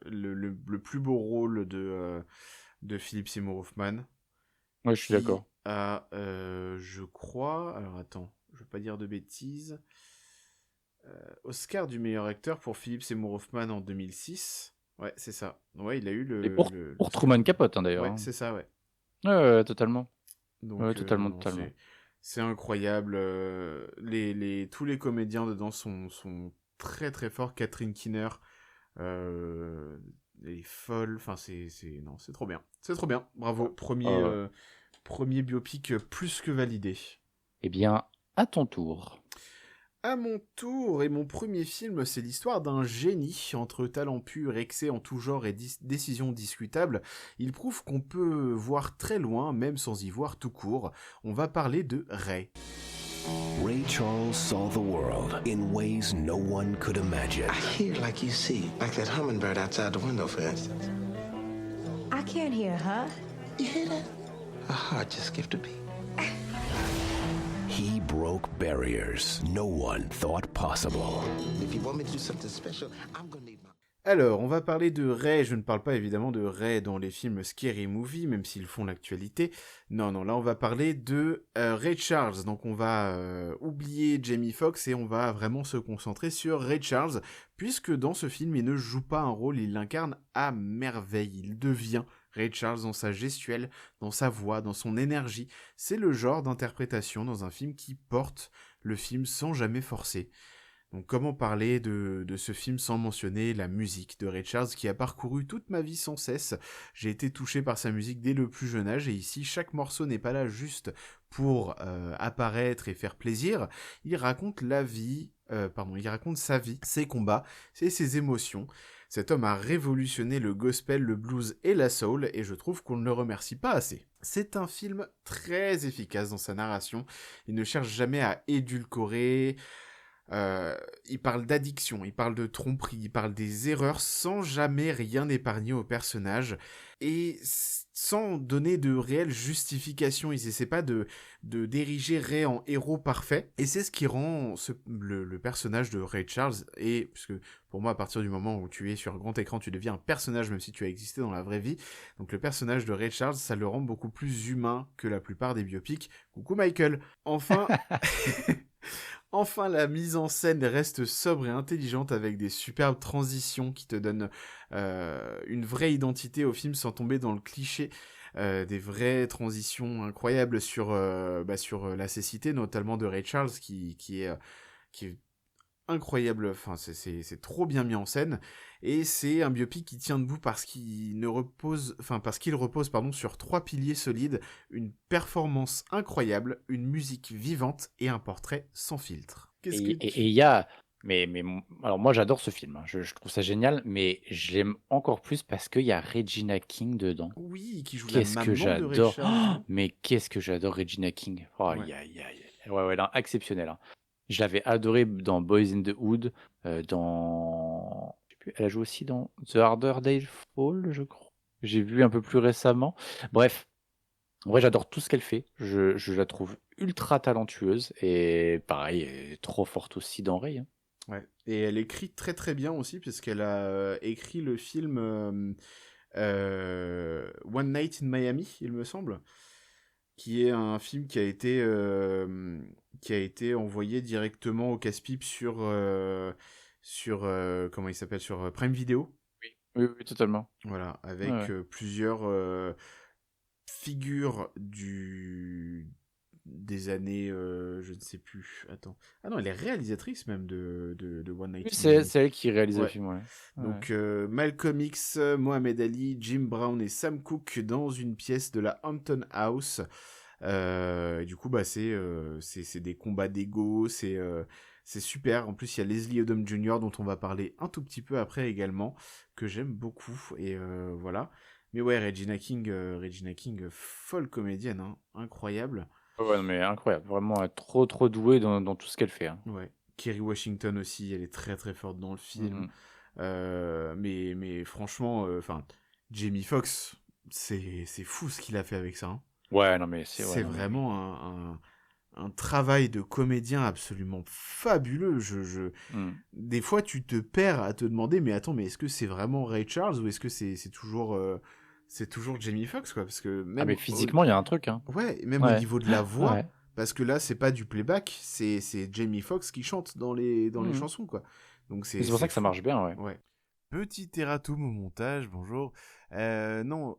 le plus beau rôle de Philip Seymour Hoffman. Ouais, je suis d'accord. Je crois, alors attends, je veux pas dire de bêtises. Oscar du meilleur acteur pour Philip Seymour Hoffman en 2006. Ouais, c'est ça. Ouais, il a eu pour Truman Capote, hein, d'ailleurs. Ouais, c'est ça, ouais. Ouais, totalement. Donc, Ouais, totalement, non, totalement. c'est incroyable. Tous les comédiens dedans sont très très forts. Catherine Keener, elle est folle. Enfin, non, c'est trop bien. C'est trop bien. Bravo. Ouais. Premier biopic plus que validé. Eh bien, à ton tour. À mon tour, et mon premier film, c'est l'histoire d'un génie. Entre talent pur, excès en tout genre et décisions discutables, il prouve qu'on peut voir très loin, même sans y voir tout court. On va parler de Ray. Ray Charles saw the world in ways no one could imagine. I hear like you see, like that hummingbird outside the window, for instance. I can't hear her. You hear that? A heart just skipped a beat. He broke barriers no one thought possible. If you want me to do something special, I'm gonna need my... Alors, on va parler de Ray. Je ne parle pas évidemment de Ray dans les films Scary Movie, même s'ils font l'actualité. Non, là on va parler de Ray Charles. Donc on va oublier Jamie Foxx et on va vraiment se concentrer sur Ray Charles, puisque dans ce film, il ne joue pas un rôle, il l'incarne à merveille. Il devient Ray Charles dans sa gestuelle, dans sa voix, dans son énergie. C'est le genre d'interprétation dans un film qui porte le film sans jamais forcer. Donc comment parler de ce film sans mentionner la musique de Ray Charles qui a parcouru toute ma vie sans cesse. J'ai été touché par sa musique dès le plus jeune âge et ici chaque morceau n'est pas là juste pour apparaître et faire plaisir. Il raconte il raconte sa vie, ses combats et ses émotions. Cet homme a révolutionné le gospel, le blues et la soul et je trouve qu'on ne le remercie pas assez. C'est un film très efficace dans sa narration. Il ne cherche jamais à édulcorer. Il parle d'addiction, il parle de tromperie, il parle des erreurs sans jamais rien épargner au personnage et sans donner de réelle justification. Il essaie pas de d'ériger Ray en héros parfait et c'est ce qui rend le personnage de Ray Charles, et puisque pour moi à partir du moment où tu es sur grand écran tu deviens un personnage même si tu as existé dans la vraie vie, donc le personnage de Ray Charles ça le rend beaucoup plus humain que la plupart des biopics. Coucou Michael. Enfin, la mise en scène reste sobre et intelligente avec des superbes transitions qui te donnent une vraie identité au film sans tomber dans le cliché. Des vraies transitions incroyables sur la cécité, notamment de Ray Charles, qui est incroyable. Enfin, c'est trop bien mis en scène. Et c'est un biopic qui tient debout parce qu'il repose sur 3 piliers solides, une performance incroyable, une musique vivante et un portrait sans filtre. Et il y a... Alors moi j'adore ce film, hein. Je trouve ça génial, mais je l'aime encore plus parce qu'il y a Regina King dedans. Oui, qui joue Qu'est-ce la que maman de Ray j'adore. Charles. Oh, mais qu'est-ce que j'adore Regina King. Oh, Ouais. Ouais, non, exceptionnel, hein. Je l'avais adoré dans Boys in the Hood, dans... je sais plus, elle a joué aussi dans The Harder They Fall, je crois. J'ai vu un peu plus récemment. Bref, en vrai, j'adore tout ce qu'elle fait. Je la trouve ultra talentueuse et pareil, elle est trop forte aussi dans Ray, hein. Ouais. Et elle écrit très très bien aussi, puisqu'elle a écrit le film One Night in Miami, il me semble, qui est un film qui a été envoyé directement au casse-pipe sur comment il s'appelle, sur Prime Video. Oui, totalement. Voilà, avec Ouais. plusieurs figures des années, je ne sais plus. Attends. Ah non, elle est réalisatrice même de One Night Oui, in c'est Miami. elle qui réalise le Ouais. film, ouais. Donc Malcolm X, Mohamed Ali, Jim Brown et Sam Cooke dans une pièce de la Hampton House. Et du coup, c'est des combats d'ego, c'est super. En plus, il y a Leslie Odom Jr. dont on va parler un tout petit peu après également, que j'aime beaucoup. Et voilà. Mais ouais, Regina King, folle comédienne, hein, incroyable. Ouais, non, mais incroyable. Vraiment, elle est trop douée dans tout ce qu'elle fait, hein. Ouais. Kerry Washington aussi, elle est très très forte dans le film. Mais franchement, Jamie Foxx, c'est fou ce qu'il a fait avec ça, hein. Ouais, non, mais C'est ouais, non, mais oui. vraiment un travail de comédien absolument fabuleux. Des fois, tu te perds à te demander, mais attends, mais est-ce que c'est vraiment Ray Charles ou est-ce que c'est toujours Jamie Foxx, quoi? Parce que Ah, même mais physiquement, il y a un truc, hein. ouais, même au Ouais. niveau de la voix, Ouais. parce que là, c'est pas du playback, c'est Jamie Foxx qui chante dans les Mhm. chansons, quoi. Donc C'est pour ça que ça fou. marche bien, ouais. Ouais. Petit erratum au montage, bonjour. Non,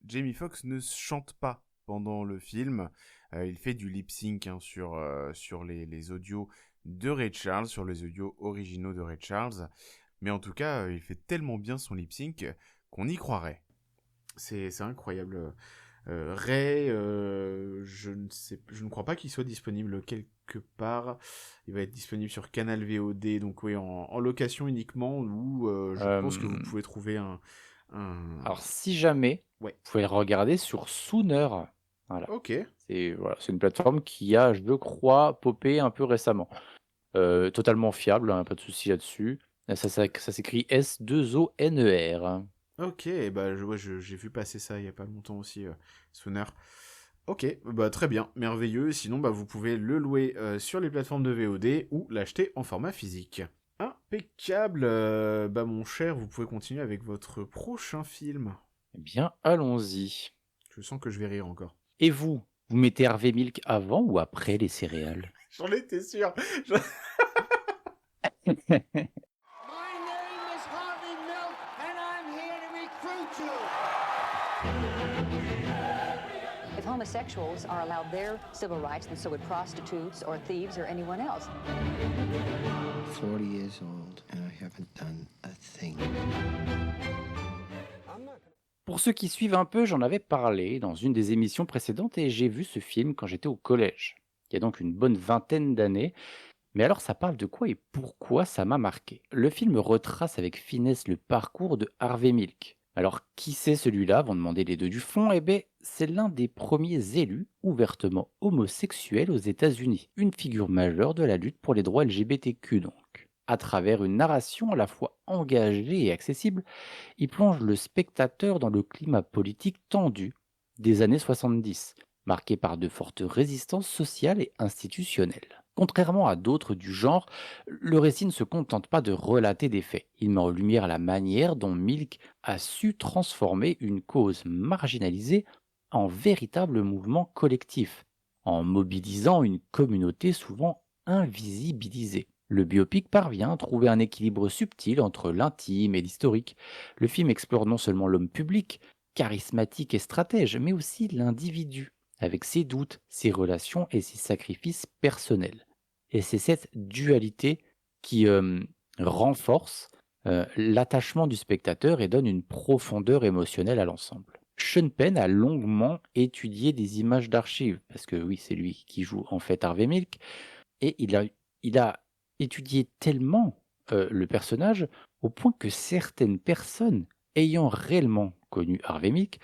Jamie Foxx ne chante pas pendant le film. Il fait du lip sync sur les audios de Ray Charles, sur les audios originaux de Ray Charles. Mais en tout cas, il fait tellement bien son lip sync qu'on y croirait. C'est incroyable. Ray, je ne crois pas qu'il soit disponible quelque part. Il va être disponible sur Canal VOD, donc oui, en location uniquement, ou je pense que vous pouvez trouver un... Alors, si jamais, Ouais. vous pouvez le regarder sur Sooner. Voilà. Ok. C'est une plateforme qui a, je crois, popé un peu récemment. Totalement fiable, hein, pas de souci là-dessus. Ça s'écrit S2ONER. Ok, bah j'ai vu passer ça il y a pas longtemps aussi, Sooner. Ok, bah très bien, merveilleux. Sinon, bah vous pouvez le louer sur les plateformes de VOD ou l'acheter en format physique. Impeccable. Bah mon cher, vous pouvez continuer avec votre prochain film. Eh bien, allons-y. Je sens que je vais rire encore. Et vous mettez Harvey Milk avant ou après les céréales? J'en étais sûr. If homosexuals are allowed their civil rights, then so would prostitutes or thieves or anyone else. 40 years old and I haven't done a thing. Pour ceux qui suivent un peu, j'en avais parlé dans une des émissions précédentes et j'ai vu ce film quand j'étais au collège. Il y a donc une bonne vingtaine d'années. Mais alors ça parle de quoi et pourquoi ça m'a marqué? Le film retrace avec finesse le parcours de Harvey Milk. Alors qui c'est celui-là, avant de demander les deux du fond? Eh bien, c'est l'un des premiers élus ouvertement homosexuels aux États-Unis. Une figure majeure de la lutte pour les droits LGBTQ donc. À travers une narration à la fois engagée et accessible, il plonge le spectateur dans le climat politique tendu des années 70, marqué par de fortes résistances sociales et institutionnelles. Contrairement à d'autres du genre, le récit ne se contente pas de relater des faits. Il met en lumière la manière dont Milk a su transformer une cause marginalisée en véritable mouvement collectif, en mobilisant une communauté souvent invisibilisée. Le biopic parvient à trouver un équilibre subtil entre l'intime et l'historique. Le film explore non seulement l'homme public, charismatique et stratège, mais aussi l'individu, avec ses doutes, ses relations et ses sacrifices personnels. Et c'est cette dualité qui renforce l'attachement du spectateur et donne une profondeur émotionnelle à l'ensemble. Sean Penn a longuement étudié des images d'archives, parce que oui, c'est lui qui joue en fait Harvey Milk, et il a étudié tellement le personnage au point que certaines personnes ayant réellement connu Harvey Milk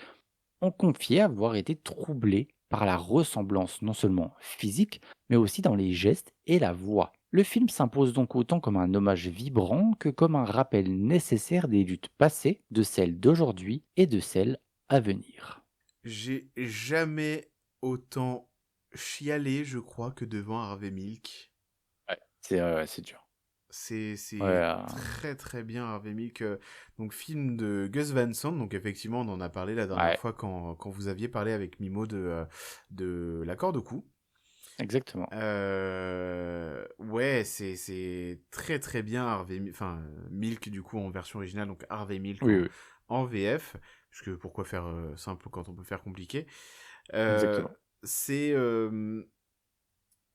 ont confié avoir été troublées par la ressemblance non seulement physique, mais aussi dans les gestes et la voix. Le film s'impose donc autant comme un hommage vibrant que comme un rappel nécessaire des luttes passées, de celles d'aujourd'hui et de celles à venir. J'ai jamais autant chialé, je crois, que devant Harvey Milk. Ouais, c'est dur. C'est Ouais, très très bien Harvey Milk. Donc film de Gus Van Sant. Donc effectivement, on en a parlé la dernière ouais, fois quand vous aviez parlé avec Mimo de l'accord de coup. exactement. Ouais, c'est très très bien Milk du coup en version originale, donc Harvey Milk Oui, oui, en VF, parce que pourquoi faire simple quand on peut faire compliqué. exactement.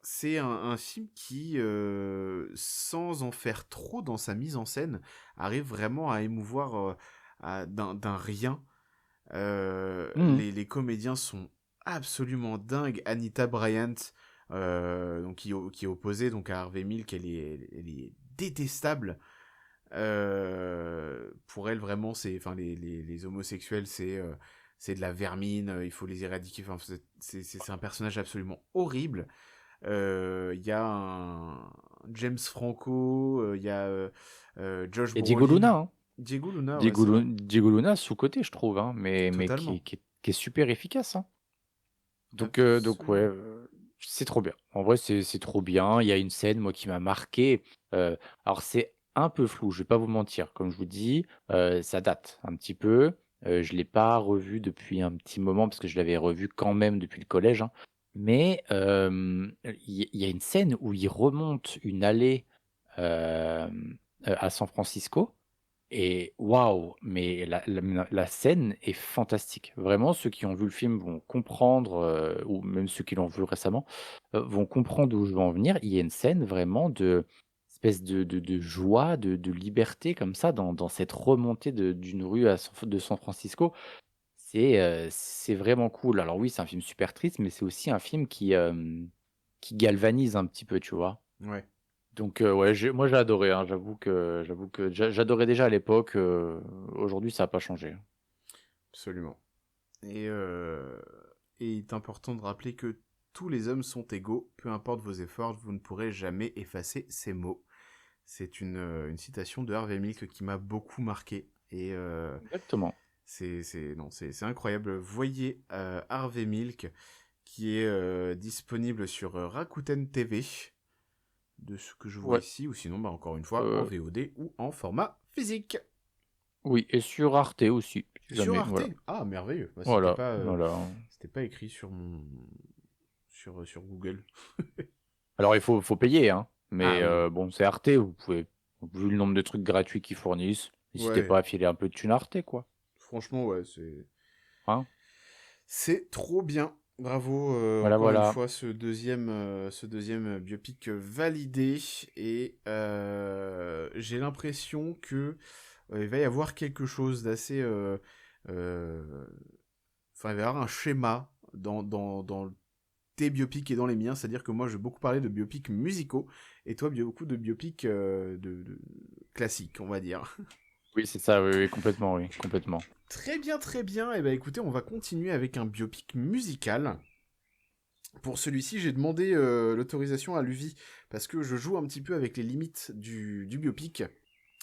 C'est un film qui, sans en faire trop dans sa mise en scène, arrive vraiment à émouvoir d'un rien. Les comédiens sont absolument dingues. Anita Bryant, donc qui est opposée donc à Harvey Milk, elle est détestable. Pour elle, vraiment, les homosexuels, c'est de la vermine, il faut les éradiquer. Enfin, c'est un personnage absolument horrible. Il y a un James Franco, il y a Josh Et Diego Brolin. Luna, hein. Diego Luna, ouais, c'est vrai. Diego Luna sous-côté, je trouve, hein, mais Totalement. qui est super efficace. Hein. Donc ouais, Absolument. c'est trop bien. En vrai, c'est trop bien. Il y a une scène, moi, qui m'a marqué. Alors, c'est un peu flou, je vais pas vous mentir. Comme je vous dis, ça date un petit peu. Je l'ai pas revu depuis un petit moment, parce que je l'avais revu quand même depuis le collège. Hein. Mais il y a une scène où il remonte une allée à San Francisco. Et waouh, mais la scène est fantastique. Vraiment, ceux qui ont vu le film vont comprendre, ou même ceux qui l'ont vu récemment, vont comprendre où je veux en venir. Il y a une scène vraiment de espèce de joie, de liberté comme ça dans cette remontée d'une rue de San Francisco. C'est vraiment cool. Alors oui, c'est un film super triste, mais c'est aussi un film qui galvanise un petit peu, tu vois? Ouais. Donc ouais, moi j'ai adoré, hein. J'avoue que j'adorais déjà à l'époque, aujourd'hui ça a pas changé. Absolument. Et il est important de rappeler que tous les hommes sont égaux, peu importe vos efforts, vous ne pourrez jamais effacer ces mots. C'est une citation de Harvey Milk qui m'a beaucoup marqué. Et Exactement. c'est incroyable. Voyez Harvey Milk qui est disponible sur Rakuten TV, de ce que je vois Ouais. ici, ou sinon, encore une fois, en VOD ou en format physique. Oui, et sur Arte aussi, si Sur jamais, Arte voilà. Ah, merveilleux. Bah, Voilà, c'était voilà. pas écrit sur sur Google. Alors il faut payer, hein, mais Ah oui. bon, c'est Arte, vu le nombre de trucs gratuits qu'ils fournissent, n'hésitez Ouais. pas à filer un peu de thunes à Arte, quoi. Franchement, ouais, c'est... Hein? C'est trop bien. Bravo, Voilà, encore une voilà. fois, ce deuxième biopic validé. Et j'ai l'impression que il va y avoir quelque chose d'assez... Enfin, il va y avoir un schéma dans tes biopics et dans les miens. C'est-à-dire que moi, je vais beaucoup parler de biopics musicaux. Et toi, beaucoup de biopics de classiques, on va dire. Oui, c'est ça, oui, complètement, oui, complètement. Très bien, très bien. Et ben écoutez, on va continuer avec un biopic musical. Pour celui-ci, j'ai demandé l'autorisation à Luvi, parce que je joue un petit peu avec les limites du biopic.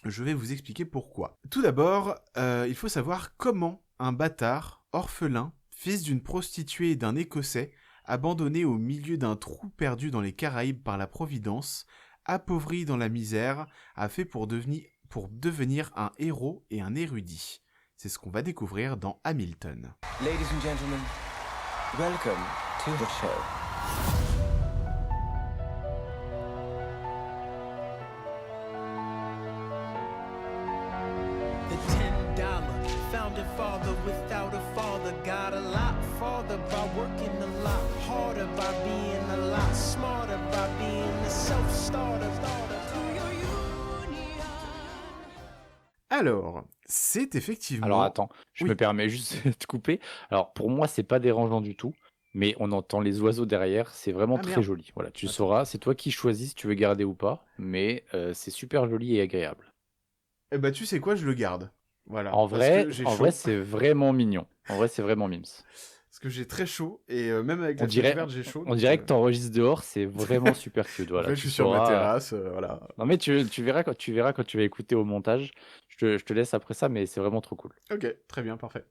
Je vais vous expliquer pourquoi. Tout d'abord, il faut savoir comment un bâtard, orphelin, fils d'une prostituée et d'un Écossais, abandonné au milieu d'un trou perdu dans les Caraïbes par la Providence, appauvri dans la misère, a fait pour devenir un héros et un érudit. C'est ce qu'on va découvrir dans Hamilton. Ladies and gentlemen, welcome to the show. The $10 founding father without a father got a lot farther by working a lot harder, by being a lot smarter, by being a self-starter. Alors, c'est effectivement... Alors attends, je Oui. me permets juste de te couper. Alors pour moi, c'est pas dérangeant du tout, mais on entend les oiseaux derrière, c'est vraiment Ah, très merde. joli. Voilà, tu sauras, c'est toi qui choisis si tu veux garder ou pas, mais c'est super joli et agréable. Eh ben, tu sais quoi, je le garde. Voilà. En parce vrai, que j'ai en chaud. vrai, c'est vraiment mignon. En vrai, c'est vraiment mimes. Parce que j'ai très chaud, et même avec On la dirait, verte, j'ai chaud. on donc, dirait que t'enregistres dehors, c'est vraiment super cute. En Voilà, fait, je tu suis sur ma sauras. terrasse, voilà. Non mais tu verras quand tu vas écouter au montage. Je te laisse après ça, mais c'est vraiment trop cool. Ok, très bien, parfait.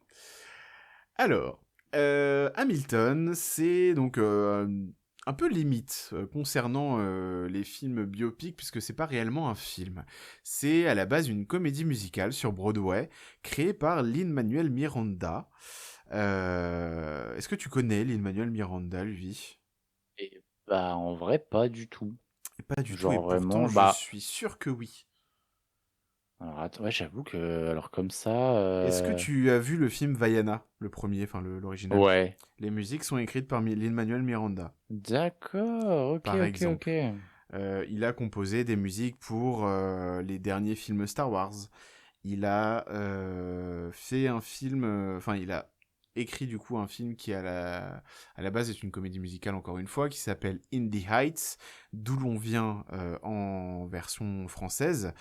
Alors, Hamilton, c'est donc un peu limite concernant les films biopics, puisque c'est pas réellement un film. C'est à la base une comédie musicale sur Broadway, créée par Lin-Manuel Miranda. Est-ce que tu connais Lin-Manuel Miranda, lui? Et bah en vrai, pas du tout. Et pas du tout, Genre et vraiment, pourtant, bah. je suis sûr que oui. Alors attends, ouais, j'avoue que alors comme ça. Est-ce que tu as vu le film Vaiana, le premier, enfin l'original? Ouais. Les musiques sont écrites par Lin-Manuel Miranda. D'accord, ok, Par ok, exemple. ok. Il a composé des musiques pour les derniers films Star Wars. Il a fait un film... Enfin, il a écrit du coup un film qui à la base est une comédie musicale, encore une fois, qui s'appelle In the Heights, d'où l'on vient en version française.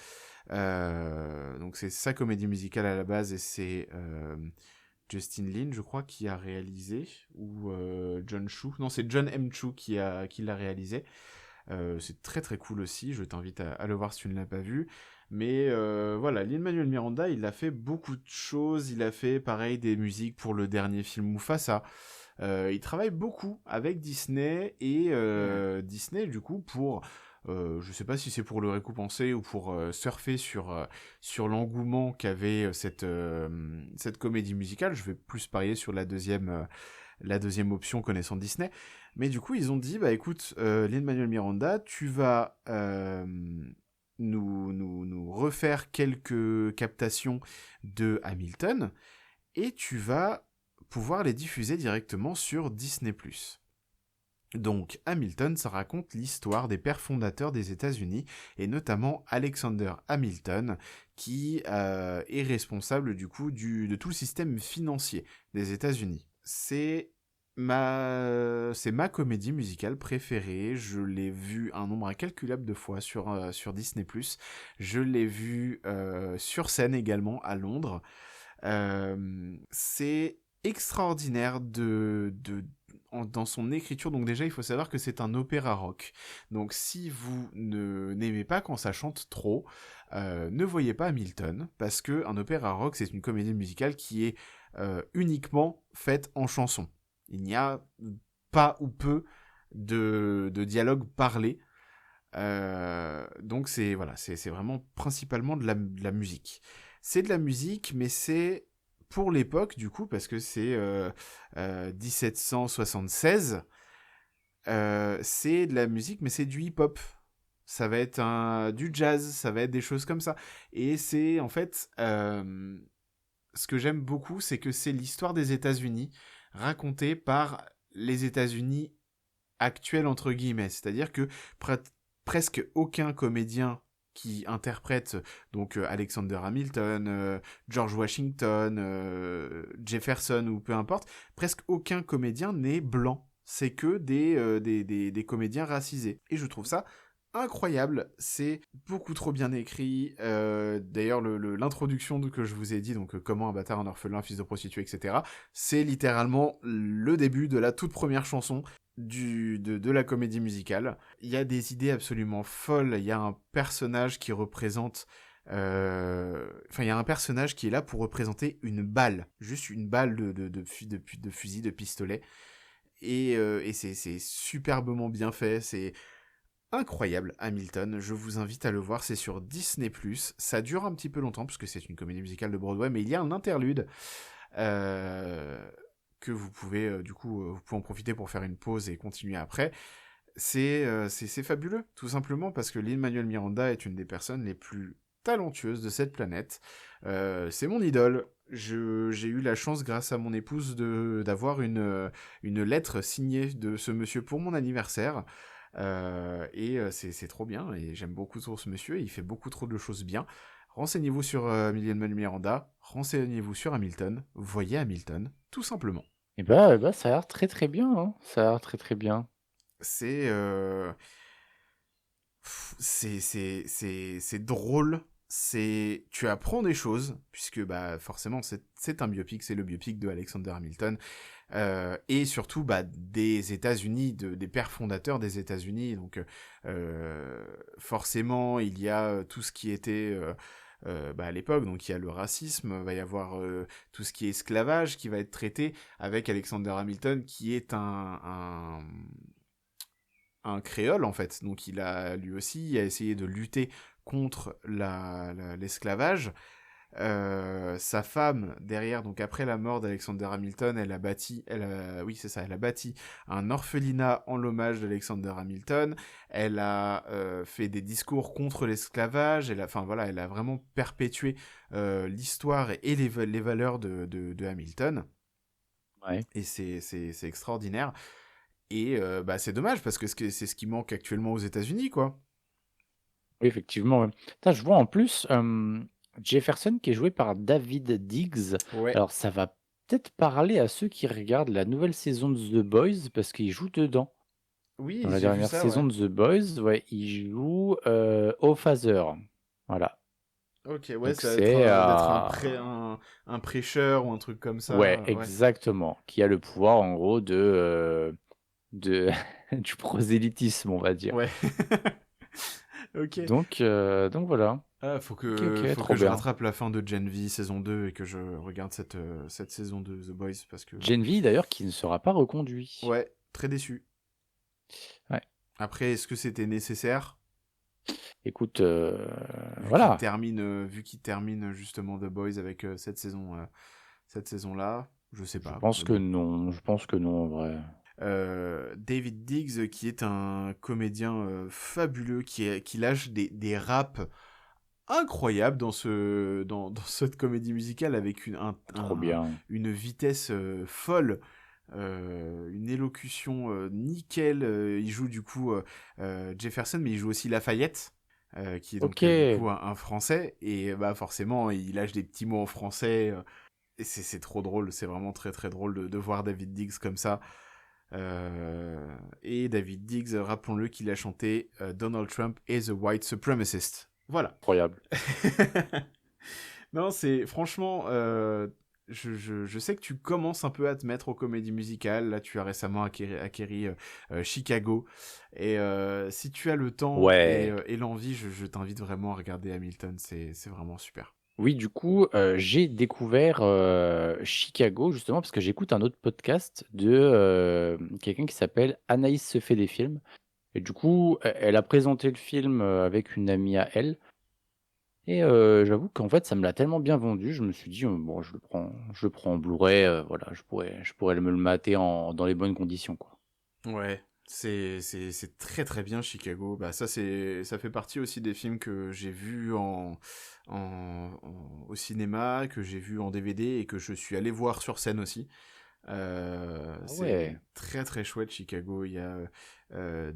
Donc c'est sa comédie musicale à la base, et c'est Justin Lin, je crois, qui a réalisé, ou John Chu. Non, c'est John M. Chu qui l'a réalisé. C'est très très cool aussi, je t'invite à le voir si tu ne l'as pas vu. Mais voilà, Lin-Manuel Miranda, il a fait beaucoup de choses. Il a fait pareil des musiques pour le dernier film Mufasa. Il travaille beaucoup avec Disney, et Disney du coup pour... je sais pas si c'est pour le récompenser ou pour surfer sur l'engouement qu'avait cette comédie musicale. Je vais plus parier sur la deuxième option connaissant Disney. Mais du coup, ils ont dit, bah écoute, Lin-Manuel Miranda, tu vas nous refaire quelques captations de Hamilton et tu vas pouvoir les diffuser directement sur Disney+. Donc, Hamilton, ça raconte l'histoire des pères fondateurs des États-Unis, et notamment Alexander Hamilton, qui est responsable du coup de tout le système financier des États-Unis. C'est ma comédie musicale préférée. Je l'ai vue un nombre incalculable de fois sur Disney+. Je l'ai vue sur scène également à Londres. C'est extraordinaire dans son écriture. Donc déjà, il faut savoir que c'est un opéra rock. Donc si vous n'aimez pas quand ça chante trop, ne voyez pas Hamilton, parce que un opéra rock, c'est une comédie musicale qui est uniquement faite en chanson. Il n'y a pas ou peu de dialogue parlé. Donc c'est vraiment principalement de la musique. C'est de la musique, mais c'est pour l'époque, du coup, parce que c'est 1776, c'est de la musique, mais c'est du hip-hop. Ça va être du jazz, ça va être des choses comme ça. Et c'est, en fait, ce que j'aime beaucoup, c'est que c'est l'histoire des États-Unis racontée par les États-Unis actuels, entre guillemets. C'est-à-dire que presque aucun comédien qui interprète donc Alexander Hamilton, George Washington, Jefferson ou peu importe, presque aucun comédien n'est blanc. C'est que des comédiens racisés. Et je trouve ça incroyable, c'est beaucoup trop bien écrit. D'ailleurs, l'introduction que je vous ai dit, donc comment un bâtard, un orphelin, un fils de prostituée, etc., c'est littéralement le début de la toute première chanson de la comédie musicale. Il y a des idées absolument folles. Il y a un personnage qui représente... il y a un personnage qui est là pour représenter une balle. Juste une balle de fusil, de pistolet. Et c'est superbement bien fait. C'est incroyable, Hamilton. Je vous invite à le voir. C'est sur Disney+. Ça dure un petit peu longtemps, puisque c'est une comédie musicale de Broadway, mais il y a un interlude... que vous pouvez vous pouvez en profiter pour faire une pause et continuer après. C'est fabuleux, tout simplement parce que Lin-Manuel Miranda est une des personnes les plus talentueuses de cette planète. C'est mon idole. J'ai eu la chance, grâce à mon épouse, d'avoir une lettre signée de ce monsieur pour mon anniversaire. Et c'est trop bien, et j'aime beaucoup trop ce monsieur, et il fait beaucoup trop de choses bien. Renseignez-vous sur Lin-Manuel Miranda, renseignez-vous sur Hamilton, voyez Hamilton, tout simplement. Et bah, ça a l'air très très bien, hein. Ça a l'air très très bien. C'est drôle, tu apprends des choses, puisque bah forcément c'est un biopic, c'est le biopic de Alexander Hamilton, et surtout des États-Unis, des pères fondateurs des États-Unis. Donc forcément il y a tout ce qui était à l'époque, donc il y a le racisme, va y avoir tout ce qui est esclavage qui va être traité, avec Alexander Hamilton qui est un créole en fait, donc il a essayé de lutter contre l'esclavage. Sa femme derrière, donc après la mort d'Alexander Hamilton, elle a bâti un orphelinat en l'hommage d'Alexander Hamilton. Elle a fait des discours contre l'esclavage. Elle a vraiment perpétué l'histoire et les valeurs de Hamilton. Ouais. Et c'est extraordinaire. Et c'est dommage parce que c'est ce qui manque actuellement aux États-Unis, quoi. Oui, effectivement. Ouais. Putain, je vois en plus Jefferson qui est joué par David Diggs. Ouais. Alors ça va peut-être parler à ceux qui regardent la nouvelle saison de The Boys parce qu'il joue dedans. Oui, Dans la j'ai vu dernière ça, saison ouais. de The Boys, ouais, il joue Father. Voilà. Ok, ouais, Donc ça va c'est d'être un prêcheur ou un truc comme ça. ouais, Ouais. exactement. Qui a le pouvoir en gros de du prosélytisme, on va dire. Ouais. Ok. Donc voilà. Ah, faut que trop je bien. rattrape la fin de Gen V saison 2 et que je regarde cette saison de The Boys parce que... Gen V d'ailleurs qui ne sera pas reconduit. Ouais, très déçu. Ouais. Après, est-ce que c'était nécessaire? Écoute, Vu voilà. qu'il termine justement The Boys avec cette saison-là, je sais pas. Je pense que non en vrai. David Diggs, qui est un comédien fabuleux, qui lâche des raps incroyables dans cette comédie musicale, avec Trop bien. une vitesse folle. Une élocution nickel. Il joue du coup Jefferson, mais il joue aussi Lafayette, qui est donc du coup un Français, et bah forcément il lâche des petits mots en français, et c'est trop drôle, c'est vraiment très très drôle de voir David Diggs comme ça. Et David Diggs, rappelons-le, qu'il a chanté Donald Trump is a white supremacist. Voilà. Incroyable. Non, c'est franchement... Je sais que tu commences un peu à te mettre aux comédies musicales. Là, tu as récemment acquéri Chicago. Et si tu as le temps et l'envie, je t'invite vraiment à regarder Hamilton. C'est vraiment super. Oui, du coup, j'ai découvert Chicago, justement, parce que j'écoute un autre podcast de quelqu'un qui s'appelle Anaïs se fait des films. Et du coup, elle a présenté le film avec une amie à elle. Et j'avoue qu'en fait, ça me l'a tellement bien vendu, je me suis dit, bon, je le prends en Blu-ray, voilà, je pourrais me le mater dans les bonnes conditions, quoi. Ouais, c'est très très bien Chicago. Bah ça fait partie aussi des films que j'ai vus au cinéma, que j'ai vus en DVD et que je suis allé voir sur scène aussi. C'est très très chouette Chicago. Il y a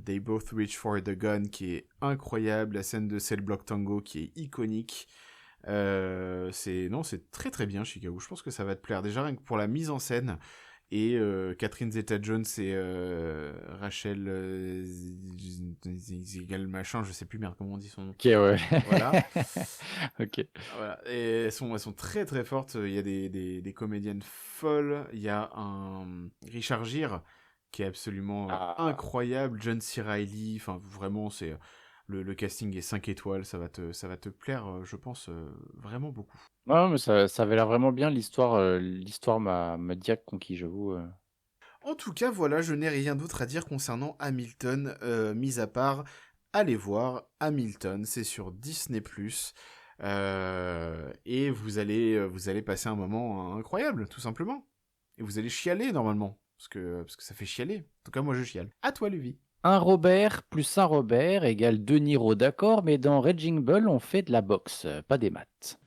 They Both Reach for the Gun qui est incroyable, la scène de Cell Block Tango qui est iconique. C'est très très bien Chicago. Je pense que ça va te plaire déjà rien que pour la mise en scène. Et Catherine Zeta-Jones et Rachel Zegel machin, je sais plus merde comment on dit son nom. Ok, ouais. Voilà. Ok. Voilà. Et elles sont très très fortes. Il y a des comédiennes folles. Il y a un Richard Gere qui est absolument incroyable. John C. Reilly. Enfin, vraiment, c'est le casting est 5 étoiles. Ça va te plaire, je pense, vraiment beaucoup. Ouais, mais ça avait l'air vraiment bien, l'histoire m'a direct conquis, j'avoue. En tout cas, voilà, je n'ai rien d'autre à dire concernant Hamilton, mis à part, allez voir Hamilton, c'est sur Disney+, et vous allez passer un moment incroyable, tout simplement. Et vous allez chialer, normalement, parce que ça fait chialer. En tout cas, moi, je chiale. À toi, Luvi. Un Robert plus un Robert égale 2 Niro, d'accord, mais dans Raging Bull, on fait de la boxe, pas des maths.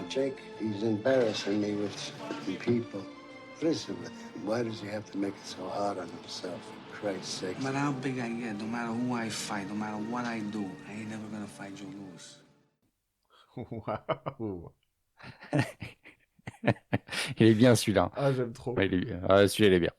Jake, he's embarrassing me with people. What is it with him? Why does he have to make it so hard on himself? For Christ's sake. No matter how big I get, no matter who I fight, no matter what I do, I ain't never gonna fight you lose. Waouh. Il est bien celui-là. Ah, j'aime trop. Ouais, celui-là, il est bien.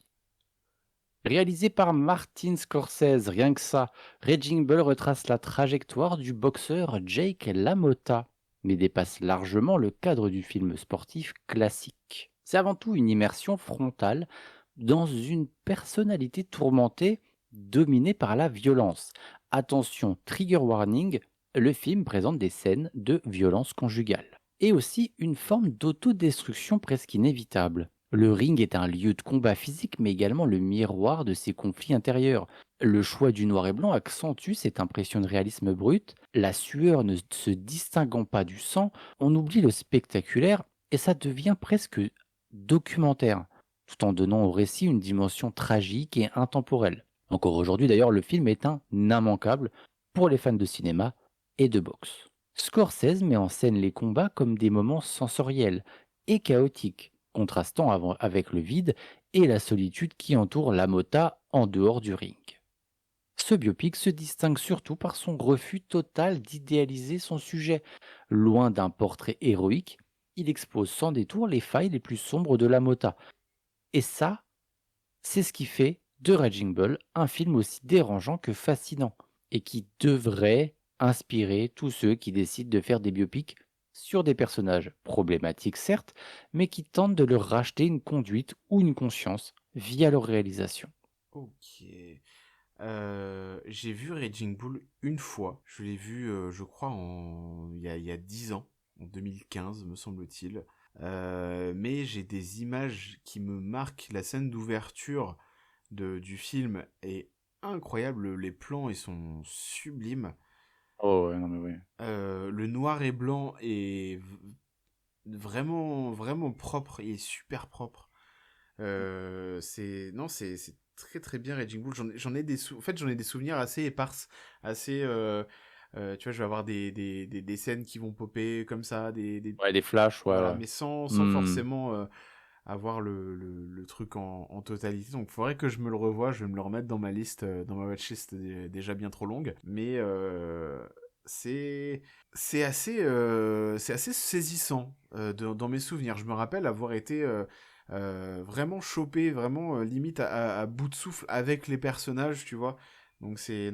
Réalisé par Martin Scorsese, rien que ça, Raging Bull retrace la trajectoire du boxeur Jake LaMotta, mais dépasse largement le cadre du film sportif classique. C'est avant tout une immersion frontale dans une personnalité tourmentée, dominée par la violence. Attention, trigger warning, le film présente des scènes de violence conjugale. Et aussi une forme d'autodestruction presque inévitable. Le ring est un lieu de combat physique, mais également le miroir de ses conflits intérieurs. Le choix du noir et blanc accentue cette impression de réalisme brut. La sueur ne se distinguant pas du sang, on oublie le spectaculaire et ça devient presque documentaire, tout en donnant au récit une dimension tragique et intemporelle. Encore aujourd'hui d'ailleurs, le film est un immanquable pour les fans de cinéma et de boxe. Scorsese met en scène les combats comme des moments sensoriels et chaotiques, contrastant avec le vide et la solitude qui entoure LaMotta en dehors du ring. Ce biopic se distingue surtout par son refus total d'idéaliser son sujet. Loin d'un portrait héroïque, il expose sans détour les failles les plus sombres de LaMotta. Et ça, c'est ce qui fait de Raging Bull un film aussi dérangeant que fascinant, et qui devrait inspirer tous ceux qui décident de faire des biopics sur des personnages problématiques certes, mais qui tentent de leur racheter une conduite ou une conscience via leur réalisation. Ok. J'ai vu Raging Bull une fois. Je l'ai vu, je crois, il y a 10 ans, en 2015, me semble-t-il. Mais j'ai des images qui me marquent. La scène d'ouverture du film est incroyable. Les plans, ils sont sublimes. Oh ouais, non mais oui. Le noir et blanc est vraiment, vraiment propre. Il est super propre. C'est très très bien Raging Bull. J'en ai des souvenirs assez éparses, assez. Tu vois, je vais avoir des scènes qui vont popper comme ça, Ouais, des flashs, ouais, voilà, ouais. mais sans Hmm. forcément avoir le truc en totalité. Donc, il faudrait que je me le revoie. Je vais me le remettre dans ma liste, dans ma watchlist déjà bien trop longue. Mais c'est assez saisissant dans mes souvenirs. Je me rappelle avoir été vraiment chopé, vraiment limite à bout de souffle avec les personnages, tu vois. Donc c'est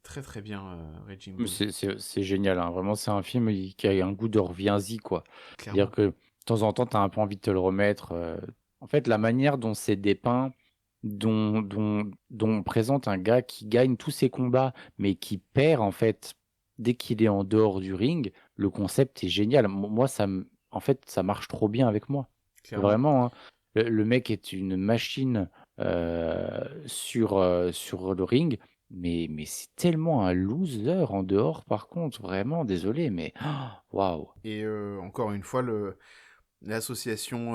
très très bien Raging Bull. C'est génial, hein. Vraiment, c'est un film qui a un goût de reviens-y, quoi. C'est-à-dire Clairement. que de temps en temps, tu as un peu envie de te le remettre. En fait, la manière dont c'est dépeint, dont on présente un gars qui gagne tous ses combats, mais qui perd, en fait, dès qu'il est en dehors du ring, le concept est génial. Moi, en fait, ça marche trop bien avec moi. Clairement. Vraiment, hein. Le mec est une machine sur le ring, mais c'est tellement un loser en dehors, par contre, vraiment, désolé, mais waouh. Et encore une fois, l'association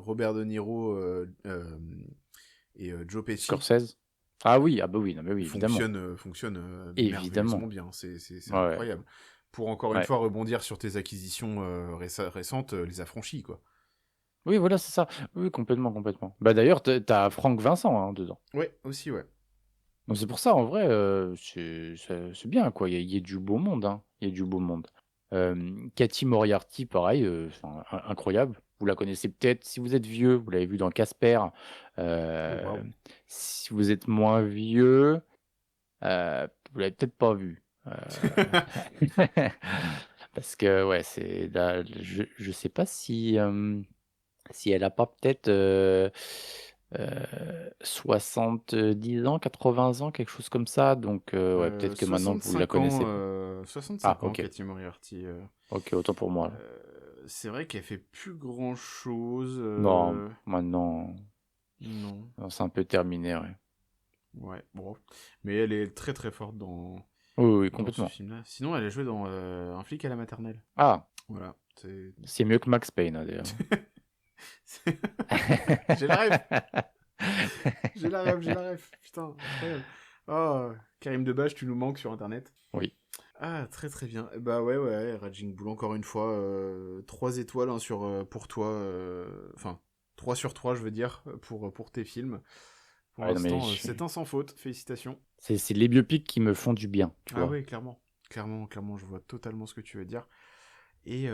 Robert De Niro et Joe Pesci Scorsese. Ah oui, ah bah oui, non, mais oui, évidemment. fonctionne Évidemment. merveilleusement bien. C'est Ouais. incroyable. Pour encore une Ouais. fois rebondir sur tes acquisitions récentes, les affranchis, quoi. Oui, voilà, c'est ça. Oui, complètement, complètement. Bah d'ailleurs, t'as Franck Vincent hein, dedans. Ouais, aussi, ouais. Donc c'est pour ça, en vrai, c'est bien, quoi. Il y a du beau monde, hein. Il y a du beau monde. Cathy Moriarty, pareil, incroyable. Vous la connaissez peut-être. Si vous êtes vieux, vous l'avez vu dans Casper. wow. Si vous êtes moins vieux, vous l'avez peut-être pas vu. Parce que, ouais, c'est là, je sais pas si elle a pas peut-être 70 ans, 80 ans, quelque chose comme ça. Donc, ouais, peut-être que maintenant vous la 65 ans, connaissez. 65 ans, ok. Cathy Moriarty. Ok, autant pour moi. C'est vrai qu'elle fait plus grand-chose. Non, maintenant, Non. c'est un peu terminé, ouais. Ouais, bon. Mais elle est très très forte dans Oui, ce complètement. film-là. Sinon, elle a joué dans Un flic à la maternelle. Ah, Voilà. c'est mieux que Max Payne, hein, d'ailleurs. J'ai la ref. J'ai la ref. Putain, incroyable. Oh, Karim Debache, tu nous manques sur Internet. Oui. Ah, très très bien. Bah ouais, Raging Bull, encore une fois, 3 étoiles hein, pour toi. Enfin, 3 sur 3, je veux dire, pour tes films. Pour Ouais, non, mais l'instant, c'est un sans faute. Félicitations. C'est les biopics qui me font du bien, tu Ah vois. oui, clairement. Clairement, je vois totalement ce que tu veux dire. Et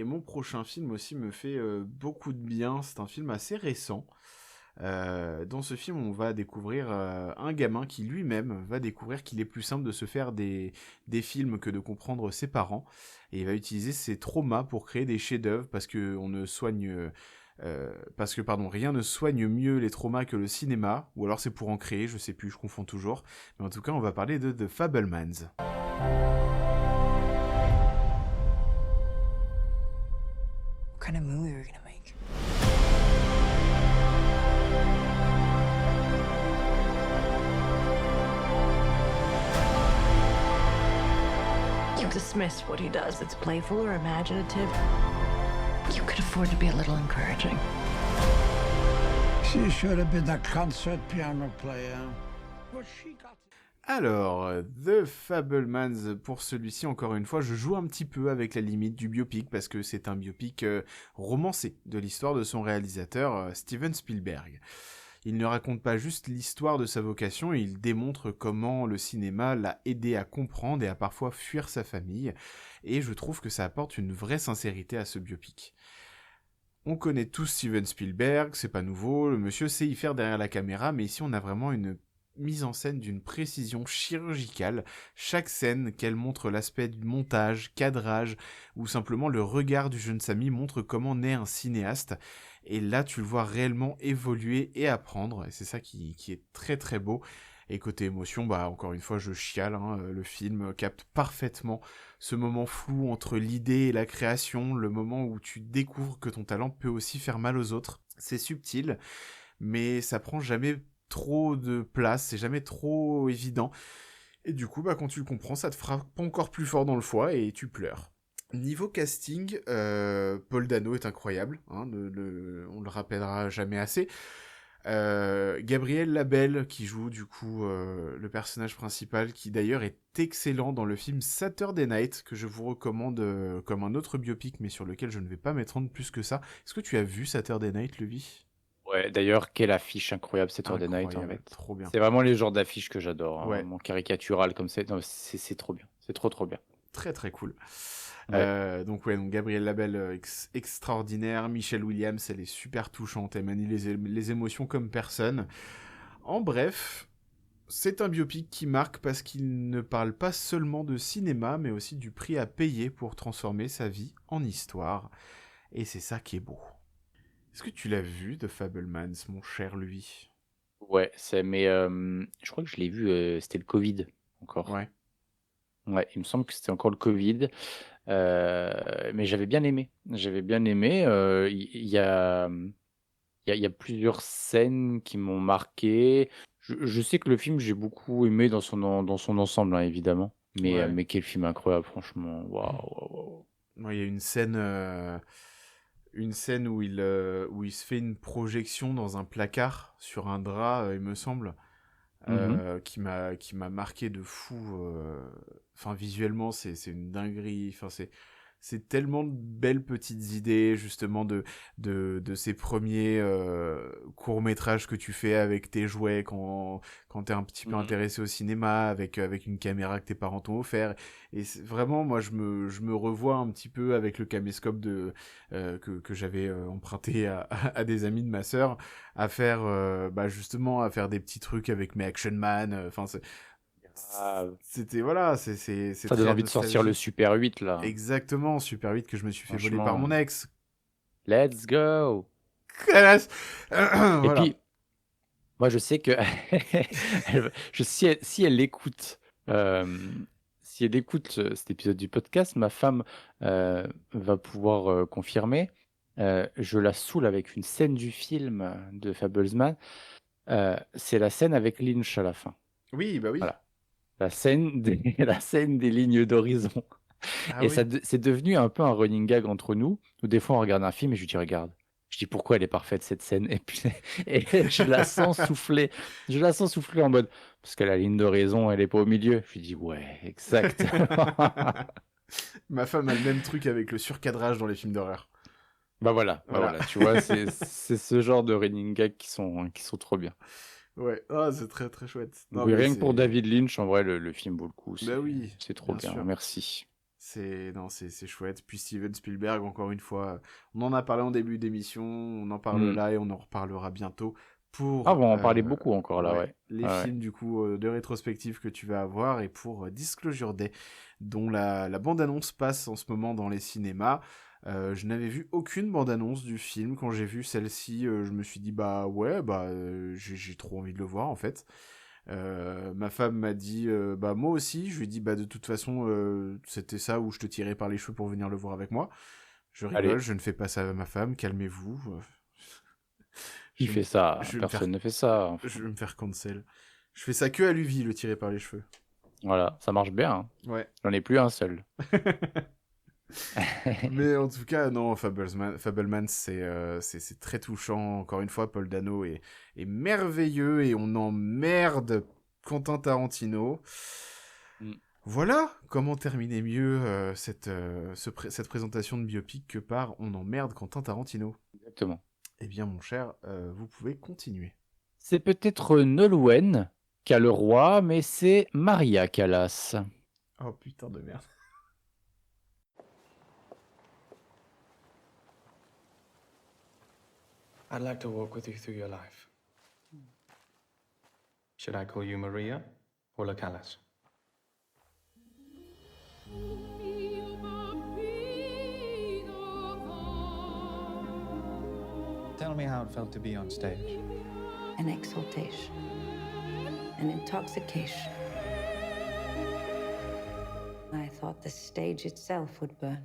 mon prochain film aussi me fait beaucoup de bien. C'est un film assez récent. Dans ce film, on va découvrir un gamin qui lui-même va découvrir qu'il est plus simple de se faire des films que de comprendre ses parents. Et il va utiliser ses traumas pour créer des chefs-d'œuvre parce que rien ne soigne mieux les traumas que le cinéma, ou alors c'est pour en créer, je sais plus, je confonds toujours. Mais en tout cas, on va parler de The Fabelmans. What kind of movie are we gonna make? You dismiss what he does. It's playful or imaginative. You could afford to be a little encouraging. She should have been a concert piano player. What she got? Alors, The Fabelmans, pour celui-ci, encore une fois, je joue un petit peu avec la limite du biopic, parce que c'est un biopic romancé de l'histoire de son réalisateur, Steven Spielberg. Il ne raconte pas juste l'histoire de sa vocation, il démontre comment le cinéma l'a aidé à comprendre et à parfois fuir sa famille, et je trouve que ça apporte une vraie sincérité à ce biopic. On connaît tous Steven Spielberg, c'est pas nouveau, le monsieur sait y faire derrière la caméra, mais ici on a vraiment une mise en scène d'une précision chirurgicale. Chaque scène, qu'elle montre l'aspect du montage, cadrage, ou simplement le regard du jeune Samy montre comment naît un cinéaste. Et là, tu le vois réellement évoluer et apprendre, et c'est ça qui est très très beau. Et côté émotion, bah encore une fois, je chiale, hein, le film capte parfaitement ce moment flou entre l'idée et la création, le moment où tu découvres que ton talent peut aussi faire mal aux autres. C'est subtil, mais ça prend jamais trop de place, c'est jamais trop évident. Et du coup, bah quand tu le comprends, ça te frappe encore plus fort dans le foie et tu pleures. Niveau casting, Paul Dano est incroyable, hein, on le rappellera jamais assez. Gabriel Labelle qui joue du coup le personnage principal, qui d'ailleurs est excellent dans le film Saturday Night, que je vous recommande comme un autre biopic, mais sur lequel je ne vais pas m'étendre plus que ça. Est-ce que tu as vu Saturday Night, Levi? Ouais, d'ailleurs, quelle affiche incroyable Saturday Night, en fait. Trop bien. C'est vraiment les genres d'affiches que j'adore, hein, Ouais. vraiment caricatural comme c'est. Non, c'est trop bien. C'est trop bien. Très très cool. Ouais. Donc Gabriel Labelle extraordinaire, Michelle Williams, elle est super touchante, elle manie les émotions comme personne. En bref, c'est un biopic qui marque parce qu'il ne parle pas seulement de cinéma, mais aussi du prix à payer pour transformer sa vie en histoire. Et c'est ça qui est beau. Est-ce que tu l'as vu, The Fabelmans, mon cher lui? Ouais, mais je crois que je l'ai vu, c'était le Covid encore. Ouais. Ouais, il me semble que c'était encore le Covid. Mais j'avais bien aimé. Il y a, il y a plusieurs scènes qui m'ont marqué. Je sais que le film, j'ai beaucoup aimé dans son ensemble, hein, évidemment. Ouais. Mais quel film incroyable, franchement. Waouh. Ouais, il y a une scène où il se fait une projection dans un placard sur un drap, il me semble, qui m'a marqué de fou. Enfin, visuellement, c'est une dinguerie. Enfin, c'est tellement de belles petites idées, justement, de ces premiers courts-métrages que tu fais avec tes jouets quand t'es un petit peu intéressé au cinéma, avec une caméra que tes parents t'ont offert. Et vraiment, moi, je me revois un petit peu avec le caméscope que j'avais emprunté à des amis de ma sœur, à faire justement, à faire des petits trucs avec mes Action Man. Enfin, c'était voilà, c'est Ça donne envie de sortir le Super 8 là. Exactement, Super 8 que je me suis fait voler par mon ex. Let's go. Voilà. Et puis moi je sais que si elle écoute cet épisode du podcast, ma femme va pouvoir confirmer. Je la saoule avec une scène du film de Fablesman. C'est la scène avec Lynch à la fin. Oui, bah oui. Voilà. La scène des lignes d'horizon. Ah Et oui. c'est devenu un peu un running gag entre nous, où des fois on regarde un film et je lui dis regarde. Je dis pourquoi elle est parfaite cette scène, et puis je la sens souffler. Je la sens souffler en mode parce que la ligne d'horizon elle est pas au milieu. Je lui dis ouais, exact. Ma femme a le même truc avec le surcadrage dans les films d'horreur. Bah voilà. Tu vois, c'est ce genre de running gag qui sont trop bien. Ouais, c'est très très chouette. Non, oui, rien que pour David Lynch, en vrai, le film vaut le coup. Bah oui, c'est trop bien. Sûr. Merci. C'est chouette. Puis Steven Spielberg, encore une fois, on en a parlé en début d'émission, on en parle là et on en reparlera bientôt. On va en parler beaucoup encore là, ouais. Les films du coup de rétrospective que tu vas avoir, et pour Disclosure Day, dont la bande-annonce passe en ce moment dans les cinémas. Je n'avais vu aucune bande-annonce du film. Quand j'ai vu celle-ci, je me suis dit j'ai trop envie de le voir en fait. Ma femme m'a dit moi aussi. Je lui ai dit de toute façon c'était ça, où je te tirais par les cheveux pour venir le voir avec moi. Je rigole. Allez. Je ne fais pas ça à ma femme, calmez-vous. Qui fait ça? Personne ne fait ça. Je vais me faire cancel. Je fais ça que à Luvi, le tirer par les cheveux. Voilà, ça marche bien, hein. Ouais. J'en ai plus un seul. Mais en tout cas, non, Fabelmans, c'est très touchant. Encore une fois, Paul Dano est merveilleux, et on emmerde Quentin Tarantino. Voilà comment terminer mieux cette présentation de biopic que par on emmerde Quentin Tarantino. Exactement. Eh bien, mon cher, vous pouvez continuer. C'est peut-être Nolwenn qui a le roi, mais c'est Maria Callas. Oh putain de merde. I'd like to walk with you through your life. Should I call you Maria or La Callas? Tell me how it felt to be on stage. An exaltation, an intoxication. I thought the stage itself would burn.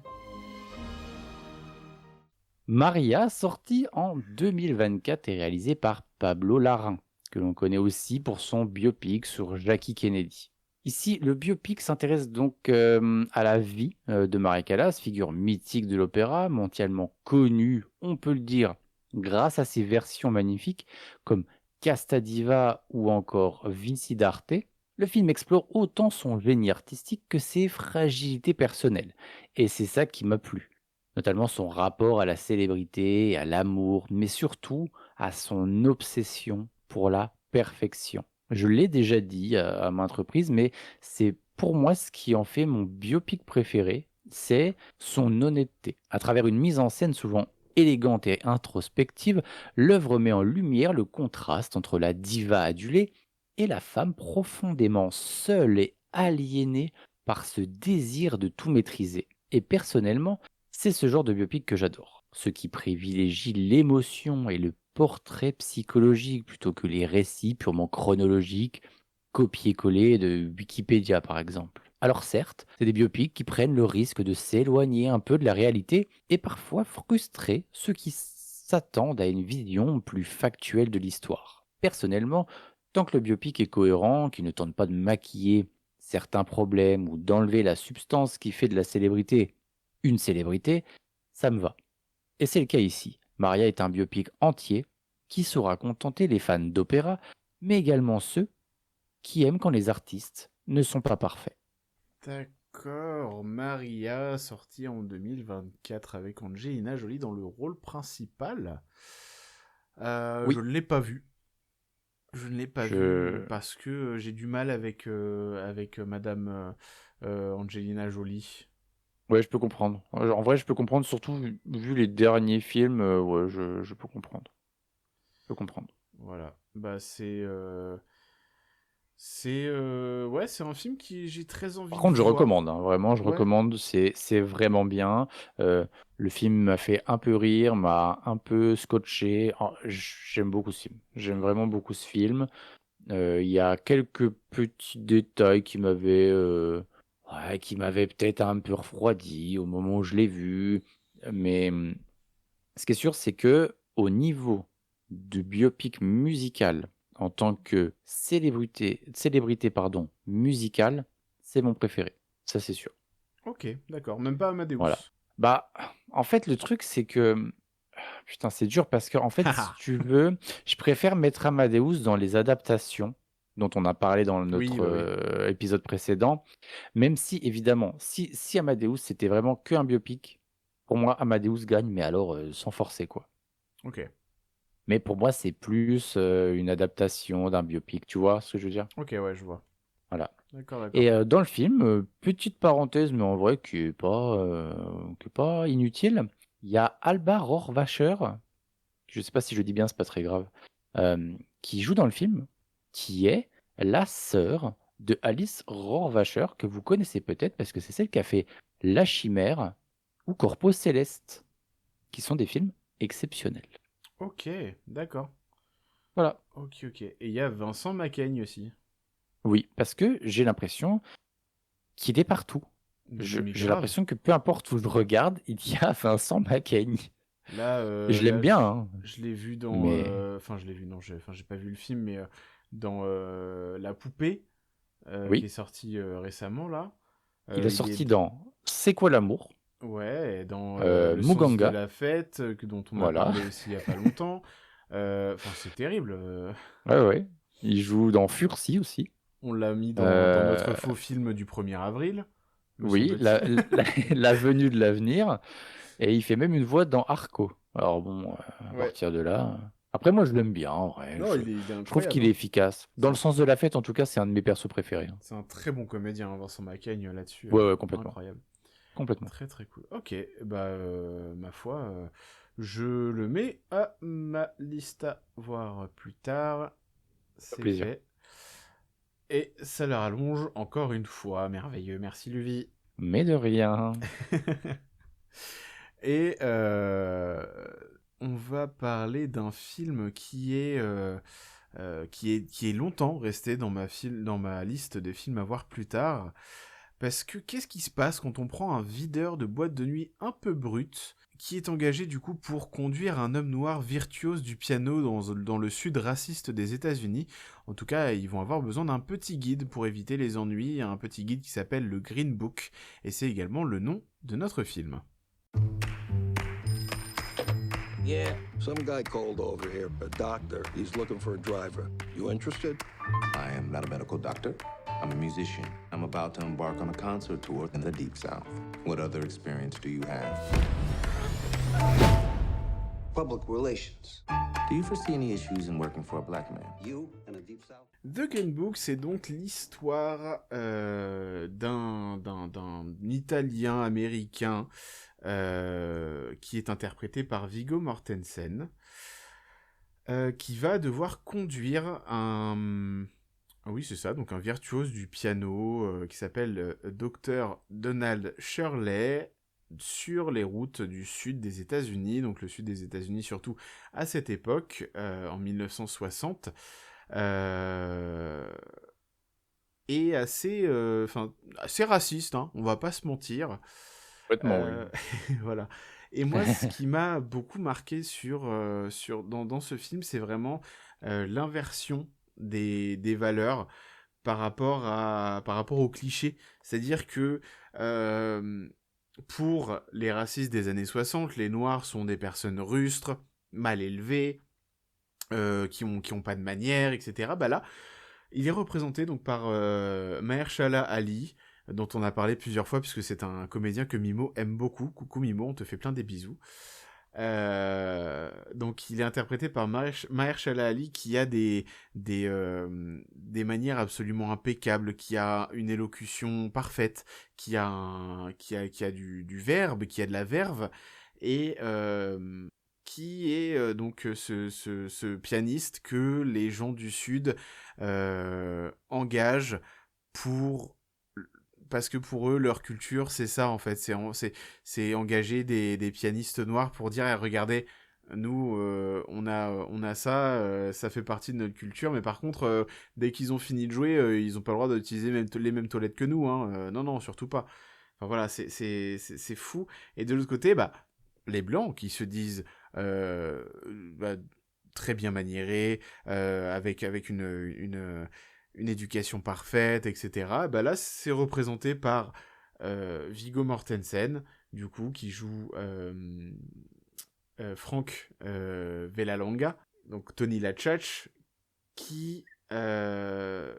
Maria, sortie en 2024 et réalisée par Pablo Larraín, que l'on connaît aussi pour son biopic sur Jackie Kennedy. Ici, le biopic s'intéresse donc à la vie de Maria Callas, figure mythique de l'opéra, mondialement connue, on peut le dire, grâce à ses versions magnifiques comme Casta Diva ou encore Vinci d'Arte. Le film explore autant son génie artistique que ses fragilités personnelles. Et c'est ça qui m'a plu. Notamment son rapport à la célébrité, à l'amour, mais surtout à son obsession pour la perfection. Je l'ai déjà dit à maintes reprises, mais c'est pour moi ce qui en fait mon biopic préféré, c'est son honnêteté. À travers une mise en scène souvent élégante et introspective, l'œuvre met en lumière le contraste entre la diva adulée et la femme profondément seule et aliénée par ce désir de tout maîtriser. Et personnellement, c'est ce genre de biopic que j'adore. Ceux qui privilégient l'émotion et le portrait psychologique plutôt que les récits purement chronologiques, copier-coller de Wikipédia par exemple. Alors certes, c'est des biopics qui prennent le risque de s'éloigner un peu de la réalité et parfois frustrer ceux qui s'attendent à une vision plus factuelle de l'histoire. Personnellement, tant que le biopic est cohérent, qu'il ne tente pas de maquiller certains problèmes ou d'enlever la substance qui fait de la célébrité une célébrité, ça me va. Et c'est le cas ici. Maria est un biopic entier qui saura contenter les fans d'opéra, mais également ceux qui aiment quand les artistes ne sont pas parfaits. D'accord, Maria, sortie en 2024 avec Angelina Jolie dans le rôle principal. Oui. Je ne l'ai pas vu. Je ne l'ai pas vu parce que j'ai du mal avec Madame Angelina Jolie. Ouais, je peux comprendre. En vrai, je peux comprendre, surtout vu les derniers films, ouais, je peux comprendre. Je peux comprendre. Voilà. Bah, ouais, c'est un film qui j'ai très envie Par contre, de je voir. recommande, hein, vraiment, je Ouais. recommande, c'est vraiment bien. Le film m'a fait un peu rire, m'a un peu scotché. J'aime beaucoup ce film. J'aime vraiment beaucoup ce film. Il y a quelques petits détails qui m'avaient peut-être un peu refroidi au moment où je l'ai vu. Mais ce qui est sûr, c'est que au niveau du biopic musical, en tant que célébrité musicale, c'est mon préféré. Ça, c'est sûr. Ok, d'accord. Même pas Amadeus. Voilà. Bah, en fait, le truc, c'est que. Putain, c'est dur parce que, en fait, si tu veux, je préfère mettre Amadeus dans les adaptations dont on a parlé dans notre épisode précédent. Même si, évidemment, si Amadeus c'était vraiment que un biopic, pour moi, Amadeus gagne, mais alors sans forcer, quoi. Ok. Mais pour moi, c'est plus une adaptation d'un biopic, tu vois ce que je veux dire? Ok, ouais, je vois. Voilà. D'accord. Et dans le film, petite parenthèse, mais en vrai qui est pas inutile, il y a Alba Rohrwacher, je sais pas si je dis bien, c'est pas très grave, qui joue dans le film, qui est la sœur de Alice Rohrwacher, que vous connaissez peut-être parce que c'est celle qui a fait La Chimère ou Corpo Céleste, qui sont des films exceptionnels. Ok, d'accord. Voilà. Ok. Et il y a Vincent Macaigne aussi. Oui, parce que j'ai l'impression qu'il est partout. J'ai l'impression que peu importe où je regarde, il y a Vincent Macaigne. Là, je l'aime bien. Hein. Je l'ai vu dans. Enfin, je l'ai vu, non, j'ai pas vu le film, mais dans La Poupée, qui est sorti récemment, là. Il est sorti dans C'est quoi l'amour? Ouais, dans Le Muganga. Sens de la fête, dont on a parlé aussi il y a pas longtemps. Enfin, c'est terrible. Ouais. Il joue dans Furcy aussi. On l'a mis dans notre faux film du 1er avril. Oui, la venue de l'avenir. Et il fait même une voix dans Arco. Alors bon, à partir de là... Après, moi, je l'aime bien, en vrai. Non, il est je trouve qu'il est efficace. Dans le sens de la fête, en tout cas, c'est un de mes persos préférés. C'est un très bon comédien, Vincent Macaigne, là-dessus. Ouais, complètement. Incroyable. Complètement. Très, très cool. Ok, bah, ma foi, je le mets à ma liste à voir plus tard. C'est fait. Et ça la rallonge encore une fois. Merveilleux. Merci, Luvi. Mais de rien. Et on va parler d'un film qui est longtemps resté dans ma liste des films à voir plus tard. Parce que qu'est-ce qui se passe quand on prend un videur de boîte de nuit un peu brut, qui est engagé du coup pour conduire un homme noir virtuose du piano dans le sud raciste des États-Unis. En tout cas, ils vont avoir besoin d'un petit guide pour éviter les ennuis, un petit guide qui s'appelle le Green Book, et c'est également le nom de notre film. Yeah. Some guy called over here, a doctor. He's looking for a driver. You interested? I am not a medical doctor. I'm a musician. I'm about to embark on a concert tour in the Deep South. What other experience do you have? Public relations. Do you foresee any issues in working for a black man? You in the Deep South? The Green Book, c'est donc l'histoire d'un Italien américain qui est interprété par Viggo Mortensen, qui va devoir conduire oui, c'est ça, donc un virtuose du piano qui s'appelle Dr. Donald Shirley sur les routes du sud des États-Unis, donc le sud des États-Unis surtout à cette époque, en 1960, et assez raciste, hein, on va pas se mentir. Complètement, oui. Voilà. Et moi, ce qui m'a beaucoup marqué dans ce film, c'est vraiment l'inversion des valeurs par rapport aux clichés. C'est-à-dire que pour les racistes des années 60, les Noirs sont des personnes rustres, mal élevées, qui ont pas de manières, etc. Bah là, il est représenté donc par Mahershala Ali, dont on a parlé plusieurs fois, puisque c'est un comédien que Mimo aime beaucoup. Coucou Mimo, on te fait plein des bisous. Donc il est interprété par Mahershala Ali, qui a des manières absolument impeccables, qui a une élocution parfaite, qui a du verbe, qui a de la verve, et qui est donc ce pianiste que les gens du Sud engagent parce que pour eux, leur culture, c'est ça, en fait. C'est engager des pianistes noirs pour dire, regardez, nous, on a ça, ça fait partie de notre culture, mais par contre, dès qu'ils ont fini de jouer, ils n'ont pas le droit d'utiliser les mêmes toilettes que nous, hein. Non, surtout pas. Enfin voilà, c'est fou. Et de l'autre côté, les Blancs qui se disent très bien maniérés, avec une éducation parfaite, etc. Là, c'est représenté par Viggo Mortensen, du coup, qui joue Frank Villalonga, donc Tony Lachach, qui est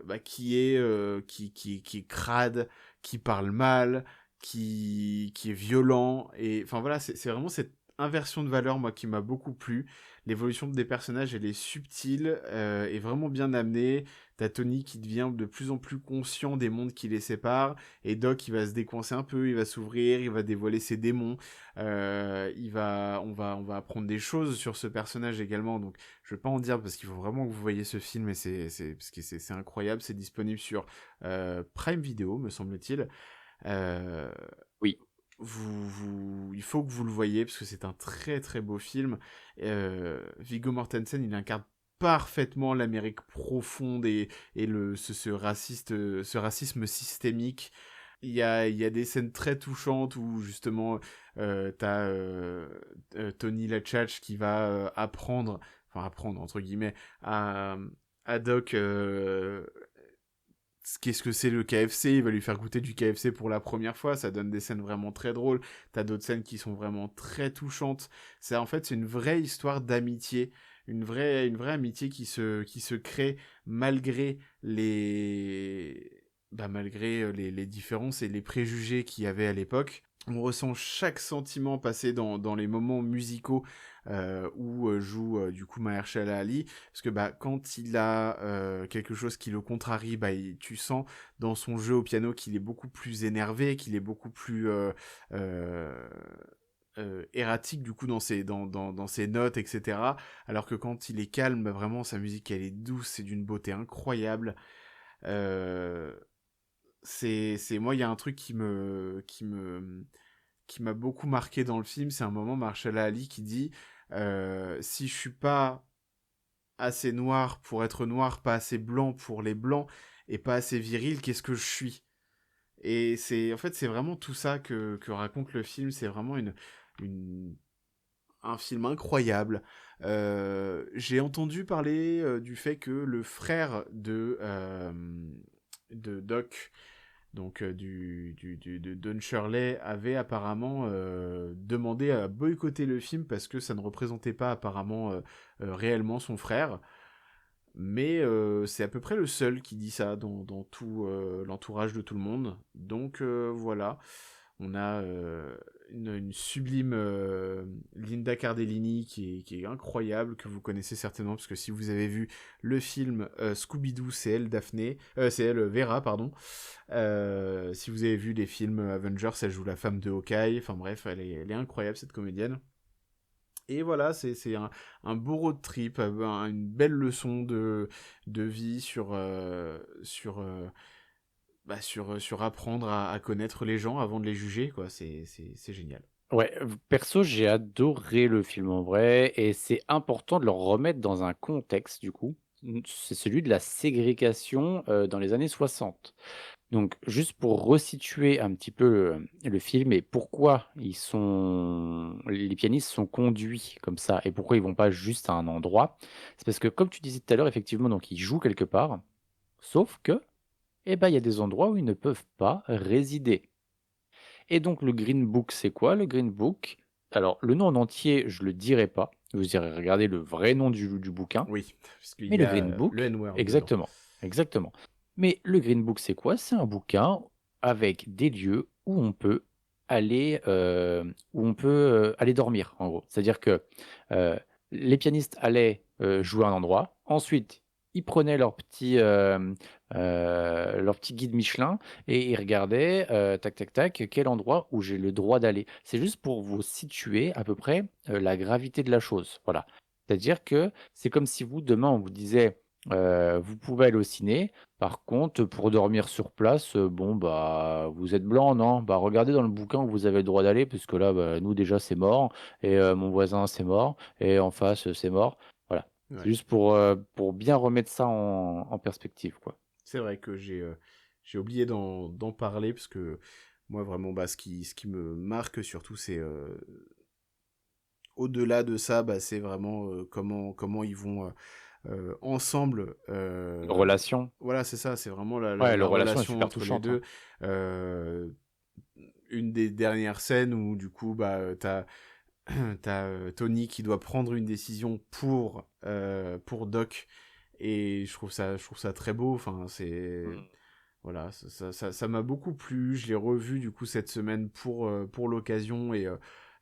crade, qui parle mal, qui est violent, et enfin voilà, c'est vraiment cette inversion de valeur, moi, qui m'a beaucoup plu. L'évolution des personnages, elle est subtile, et vraiment bien amenée. T'as Tony qui devient de plus en plus conscient des mondes qui les séparent, et Doc, il va se décoincer un peu, il va s'ouvrir, il va dévoiler ses démons, on va apprendre des choses sur ce personnage également, donc je vais pas en dire parce qu'il faut vraiment que vous voyez ce film, et parce que c'est incroyable. C'est disponible sur Prime Video, me semble-t-il. Oui. Il faut que vous le voyez parce que c'est un très très beau film. Viggo Mortensen, il incarne parfaitement l'Amérique profonde et ce racisme systémique. Il y a des scènes très touchantes où justement t'as Tony Lachach qui va apprendre entre guillemets à Doc qu'est-ce que c'est le KFC, il va lui faire goûter du KFC pour la première fois, ça donne des scènes vraiment très drôles. T'as d'autres scènes qui sont vraiment très touchantes. C'est une vraie histoire d'amitié, une vraie amitié qui se crée malgré les différences et les préjugés qu'il y avait à l'époque. On ressent chaque sentiment passé dans les moments musicaux où joue du coup Mahershala Ali, parce que quand il a quelque chose qui le contrarie, tu sens dans son jeu au piano qu'il est beaucoup plus énervé, qu'il est beaucoup plus erratique du coup dans ses notes, etc. Alors que quand il est calme, vraiment sa musique elle est douce, c'est d'une beauté incroyable. Moi, il y a un truc qui m'a beaucoup marqué dans le film, c'est un moment Mahershala Ali qui dit si je suis pas assez noir pour être noir, pas assez blanc pour les blancs, et pas assez viril, qu'est-ce que je suis? Et c'est vraiment tout ça que raconte le film. C'est vraiment une un film incroyable. J'ai entendu parler du fait que le frère de Doc, donc de Don Shirley, avait apparemment demandé à boycotter le film parce que ça ne représentait pas apparemment réellement son frère. Mais c'est à peu près le seul qui dit ça dans tout l'entourage de tout le monde. Donc voilà, on a une sublime Linda Cardellini qui est incroyable, que vous connaissez certainement, parce que si vous avez vu le film Scooby-Doo, c'est elle Daphné, c'est elle Vera, pardon. Si vous avez vu les films Avengers, elle joue la femme de Hawkeye, enfin bref, elle est incroyable cette comédienne. Et voilà, c'est un beau road trip, une belle leçon de vie sur apprendre à connaître les gens avant de les juger, quoi. C'est génial. Ouais, perso, j'ai adoré le film en vrai, et c'est important de le remettre dans un contexte, du coup. C'est celui de la ségrégation dans les années 60. Donc, juste pour resituer un petit peu le film et pourquoi les pianistes sont conduits comme ça et pourquoi ils vont pas juste à un endroit, c'est parce que, comme tu disais tout à l'heure, effectivement, donc ils jouent quelque part, sauf que, il y a des endroits où ils ne peuvent pas résider. Et donc, le Green Book, c'est quoi le Green Book? Alors, le nom en entier, je le dirai pas. Vous irez regarder le vrai nom du bouquin. Oui, parce qu'il Mais y le a Green Book, le N-word dedans. exactement. Mais le Green Book, c'est quoi? C'est un bouquin avec des lieux où on peut aller, aller dormir, en gros. C'est-à-dire que les pianistes allaient jouer à un endroit. Ensuite, ils prenaient leur petit guide Michelin et ils regardaient, tac, tac, tac, quel endroit où j'ai le droit d'aller. C'est juste pour vous situer à peu près la gravité de la chose. Voilà. C'est-à-dire que c'est comme si demain, on vous disait, vous pouvez aller au ciné. Par contre, pour dormir sur place, vous êtes blanc, non? Regardez dans le bouquin où vous avez le droit d'aller, parce que là, nous déjà c'est mort, et mon voisin c'est mort, et en face c'est mort. Voilà. Ouais. C'est juste pour bien remettre ça en perspective, quoi. C'est vrai que j'ai oublié d'en parler, parce que moi vraiment, ce qui me marque surtout, c'est au-delà de ça, c'est vraiment comment ils vont ensemble. Relation. Voilà, c'est ça, c'est vraiment la relation est relation super entre les touchante, deux. Une des dernières scènes où du coup t'as Tony qui doit prendre une décision pour Doc, et je trouve ça très beau. Enfin, c'est voilà, ça m'a beaucoup plu. Je l'ai revu du coup cette semaine pour l'occasion, et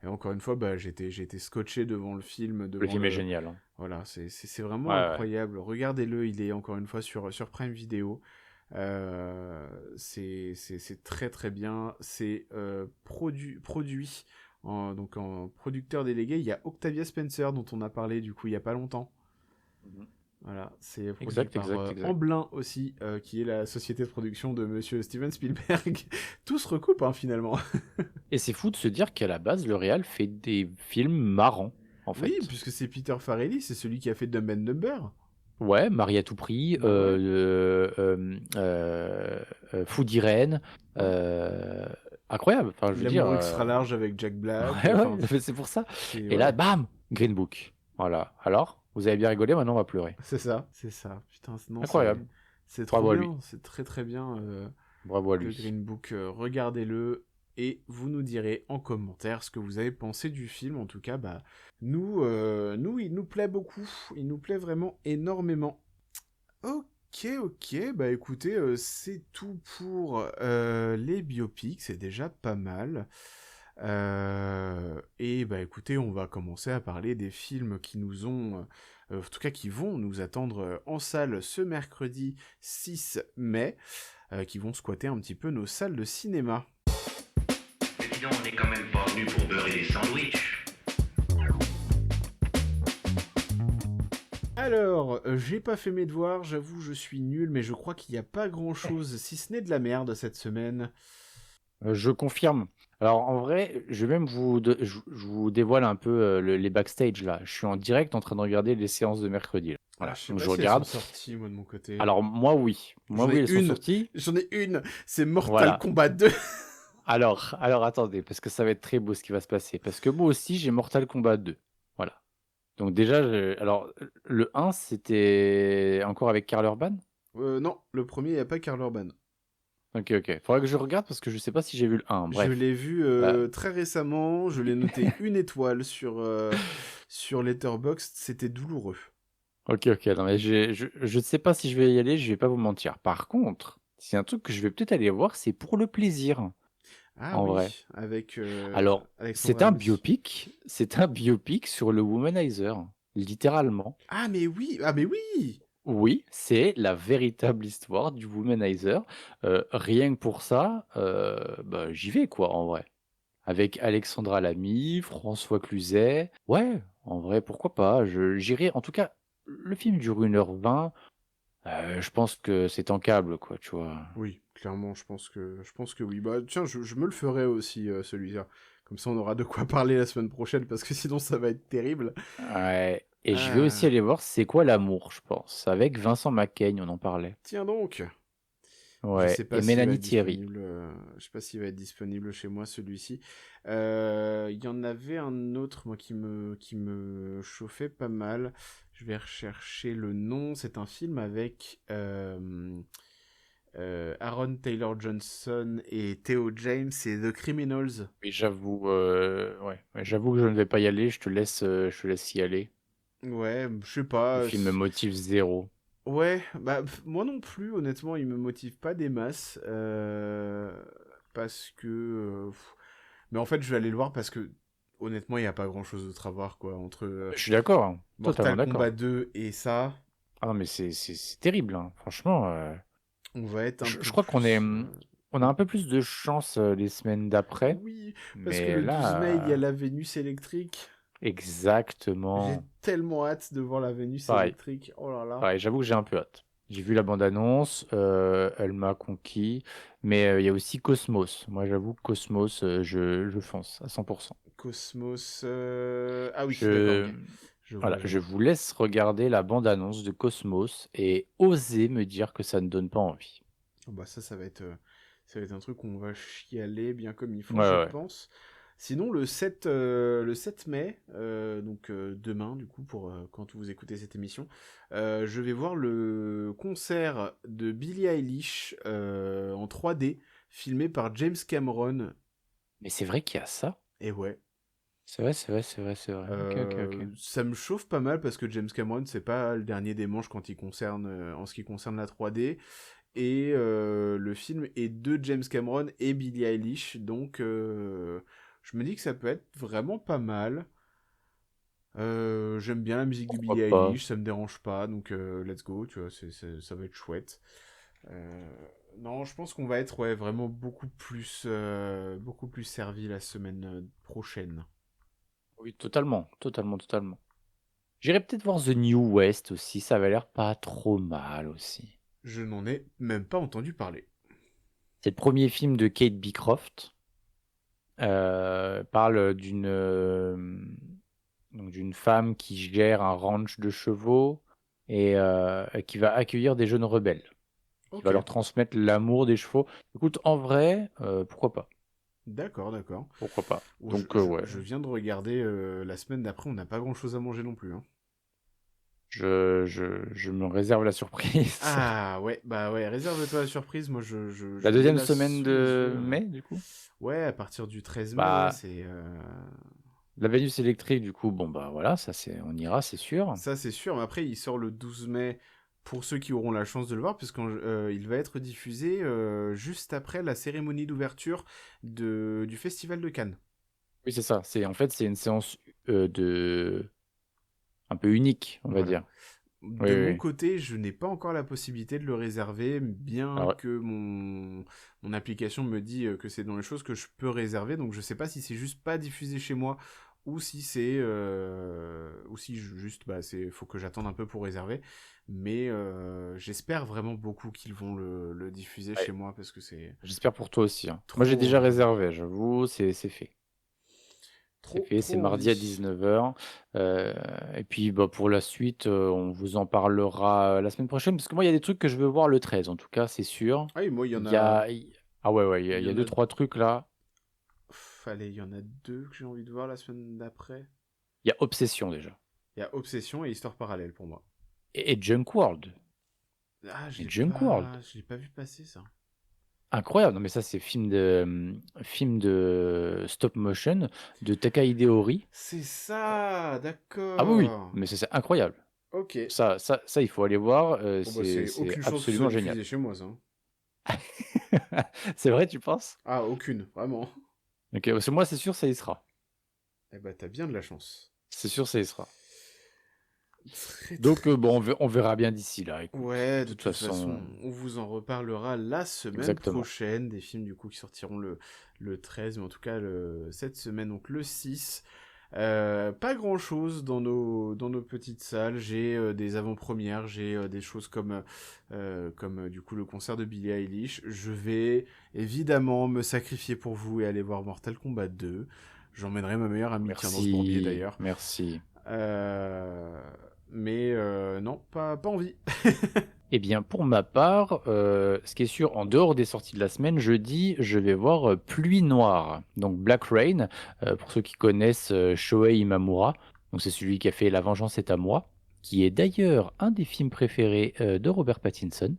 encore une fois, j'étais scotché devant le film. Le film est génial, hein. Voilà, c'est vraiment Ouais. incroyable. Regardez-le, il est encore une fois sur Prime Video. C'est très très bien. C'est produit donc en producteur délégué. Il y a Octavia Spencer, dont on a parlé du coup il y a pas longtemps. Voilà, c'est produit par Amblin aussi, qui est la société de production de monsieur Steven Spielberg. Tout se recoupe, hein, finalement. Et c'est fou de se dire qu'à la base, le réal fait des films marrants, en fait. Oui, puisque c'est Peter Farrelly, c'est celui qui a fait Dumb and Dumber. Ouais, Marie à tout prix, Fou d'Irène, incroyable. Enfin, je veux dire, L'amour extra large avec Jack Black. ouais, c'est pour ça. Et là, bam, Green Book. Voilà. Alors, vous avez bien rigolé, maintenant on va pleurer. C'est ça. Putain, non, incroyable. C'est trop Bravo à bien, lui. c'est très très bien. Bravo à le lui. Green Book, regardez-le et vous nous direz en commentaire ce que vous avez pensé du film. En tout cas, nous, il nous plaît beaucoup, il nous plaît vraiment énormément. Ok, écoutez, c'est tout pour les biopics, c'est déjà pas mal. Et écoutez, on va commencer à parler des films qui nous ont, en tout cas qui vont nous attendre en salle ce mercredi 6 mai, qui vont squatter un petit peu nos salles de cinéma. Mais dis donc, on est quand même pas venu pour beurrer des sandwichs. Alors, j'ai pas fait mes devoirs, j'avoue, je suis nul, mais je crois qu'il n'y a pas grand-chose, si ce n'est de la merde cette semaine. Je confirme. Alors, en vrai, je vais même je vous dévoile un peu les backstage, là. Je suis en direct en train de regarder les séances de mercredi, là. Voilà, Je sais donc pas je si regarde. elles sont sorties, moi, de mon côté. Alors, moi, oui. Elles sont sorties. J'en ai une, c'est Mortal Voilà. Kombat 2. Alors, attendez, parce que ça va être très beau ce qui va se passer. Parce que moi aussi, j'ai Mortal Kombat 2. Donc déjà, alors le 1, c'était encore avec Karl Urban? Non, le premier, il n'y a pas Karl Urban. Ok, ok. Faudrait que je regarde parce que je sais pas si j'ai vu le 1. Je Bref. l'ai vu très récemment, je l'ai noté 1 étoile sur Letterboxd, c'était douloureux. Ok, ok. Non, mais je sais pas si je vais y aller, je vais pas vous mentir. Par contre, c'est un truc que je vais peut-être aller voir, c'est pour le plaisir, Ah en vrai. oui, avec Alors, Alexandra Lamy. c'est un biopic sur le Womanizer, littéralement. Ah mais oui. Oui, c'est la véritable histoire du Womanizer. Rien que pour ça, bah, j'y vais, quoi, en vrai. Avec Alexandra Lamy, François Cluzet. Ouais, en vrai, pourquoi pas. J'irai. En tout cas, le film dure 1h20. Je pense que c'est tankable, quoi, tu vois. Oui, clairement, je pense que oui. Bah tiens, je me le ferai aussi celui-là. Comme ça, on aura de quoi parler la semaine prochaine parce que sinon, ça va être terrible. Ouais. Et je vais aussi Ah, aller voir C'est quoi l'amour, je pense. Avec Vincent Macaigne, on en parlait. tiens donc. Je sais Ouais. pas Et s'il va Mélanie être Thierry. disponible. Je sais pas s'il va être disponible chez moi celui-ci. Il y en avait un autre moi qui me chauffait pas mal. Je vais rechercher le nom. C'est un film avec Aaron Taylor Johnson et Theo James. C'est The Criminals. Oui, j'avoue, ouais. Ouais, j'avoue que je ne vais pas y aller. Je te laisse y aller. Ouais, je sais Le pas. film me motive zéro. Ouais, bah moi non plus, honnêtement, il me motive pas des masses. Parce que. Mais en fait, je vais aller le voir parce que, honnêtement, il n'y a pas grand-chose d'autre à voir, quoi. Entre Je suis d'accord, hein. Totalement Mortal Kombat d'accord. 2 et ça, Ah non, mais c'est terrible, hein. Franchement, on va être un je peu crois plus. on a un peu plus de chance les semaines d'après. Oui, parce que Mais le 12 mai, il y a là, la Vénus électrique. J'ai exactement. tellement hâte de voir la Vénus Pareil. électrique. Oh là là. Pareil, j'avoue que j'ai un peu hâte. J'ai vu la bande-annonce, elle m'a conquis. Mais il y a aussi Cosmos. Moi, j'avoue, Cosmos, je fonce à 100%. Cosmos. Ah oui, d'accord, Je, ok. voilà, Je je vois. vous laisse regarder la bande-annonce de Cosmos et oser me dire que ça ne donne pas envie. Oh bah ça va être un truc où on va chialer bien comme il Ouais, faut, je ouais. pense. Sinon, le 7 mai, donc demain, du coup, pour quand vous écoutez cette émission, je vais voir le concert de Billie Eilish en 3D, filmé par James Cameron. Mais c'est vrai qu'il y a ça. Et ouais. C'est vrai, c'est vrai, c'est vrai, c'est vrai. Ok, ok, ok. Ça me chauffe pas mal parce que James Cameron, c'est pas le dernier des manches en ce qui concerne la 3D. Et le film est de James Cameron et Billie Eilish, donc je me dis que ça peut être vraiment pas mal. J'aime bien la musique de Pourquoi Billie pas? Eilish, ça me dérange pas, donc let's go, tu vois, ça va être chouette. Non, je pense qu'on va être ouais, vraiment beaucoup plus servi la semaine prochaine. Oui, totalement, totalement, totalement. J'irais peut-être voir The New West aussi, ça avait l'air pas trop mal aussi. Je n'en ai même pas entendu parler. C'est le premier film de Kate Beecroft. Parle donc d'une femme qui gère un ranch de chevaux et qui va accueillir des jeunes rebelles. Qui va Ok, leur transmettre l'amour des chevaux. Écoute, en vrai, pourquoi pas? d'accord, d'accord. Pourquoi pas? Bon, Donc, je, ouais, je viens de regarder la semaine d'après, on n'a pas grand-chose à manger non plus, hein. je me réserve la surprise. Ah ouais, bah ouais, réserve-toi la surprise, moi La je l'ai deuxième là semaine sous les de yeux. mai, du coup? Ouais, à partir du 13 mai, ouais, Bah, c'est... la Vénus électrique, du coup, bon, bah voilà, on ira, c'est sûr. Ça c'est sûr, mais après il sort le 12 mai pour ceux qui auront la chance de le voir, puisqu'il va être diffusé juste après la cérémonie d'ouverture du Festival de Cannes. Oui, c'est ça. En fait, c'est une séance un peu unique, on va Voilà. dire. De Oui, oui, mon oui. côté, je n'ai pas encore la possibilité de le réserver, bien Alors, que mon application me dit que c'est dans les choses que je peux réserver, donc je sais pas si c'est juste pas diffusé chez moi ou si juste bah faut que j'attende un peu pour réserver, mais j'espère vraiment beaucoup qu'ils vont le diffuser ouais, chez moi parce que c'est j'espère pour toi aussi, hein. Moi, j'ai trop déjà envie, réservé, j'avoue, c'est fait. C'est fait, c'est trop mardi à envie. 19h. Et puis, bah, pour la suite, on vous en parlera la semaine prochaine, parce que moi, il y a des trucs que je veux voir le 13, en tout cas, c'est sûr. Ah oui, moi Il y a... Ah ouais, ouais, il il y y a en a, deux, trois trucs là. allez, il y en a deux que j'ai envie de voir la semaine d'après. Il y a Obsession déjà. Il y a Obsession et Histoire parallèle pour moi. Et Junk World. Ah, Et Junk World. Je l'ai pas vu passer, ça. Incroyable. Non, mais ça, c'est film de stop motion de Takahide Ori. C'est ça, d'accord. Ah oui, mais c'est incroyable. Ok. Ça, il faut aller voir. Bon, bah, C'est aucune chance que ce absolument soit génial. diffusé chez moi, ça. C'est vrai, tu penses? Ah, aucune, vraiment. Ok, parce que moi, c'est sûr, ça y sera. Eh bah, t'as bien de la chance. C'est sûr, ça y sera. Très, Donc, très bon, on verra bien d'ici là. Écoute. Ouais, de toute façon, on vous en reparlera la semaine Exactement. prochaine, des films du coup qui sortiront le 13, mais en tout cas cette semaine, donc le 6. Pas grand chose dans nos petites salles. J'ai des avant-premières, j'ai des choses comme du coup le concert de Billie Eilish. Je vais évidemment me sacrifier pour vous et aller voir Mortal Kombat 2. J'emmènerai ma meilleure amie qui est dans ce bourbier d'ailleurs. Merci. Mais non, pas envie. Eh bien, pour ma part, ce qui est sûr, en dehors des sorties de la semaine, jeudi, je vais voir Pluie Noire, donc Black Rain, pour ceux qui connaissent Shohei Imamura. Donc c'est celui qui a fait La Vengeance est à moi, qui est d'ailleurs un des films préférés de Robert Pattinson.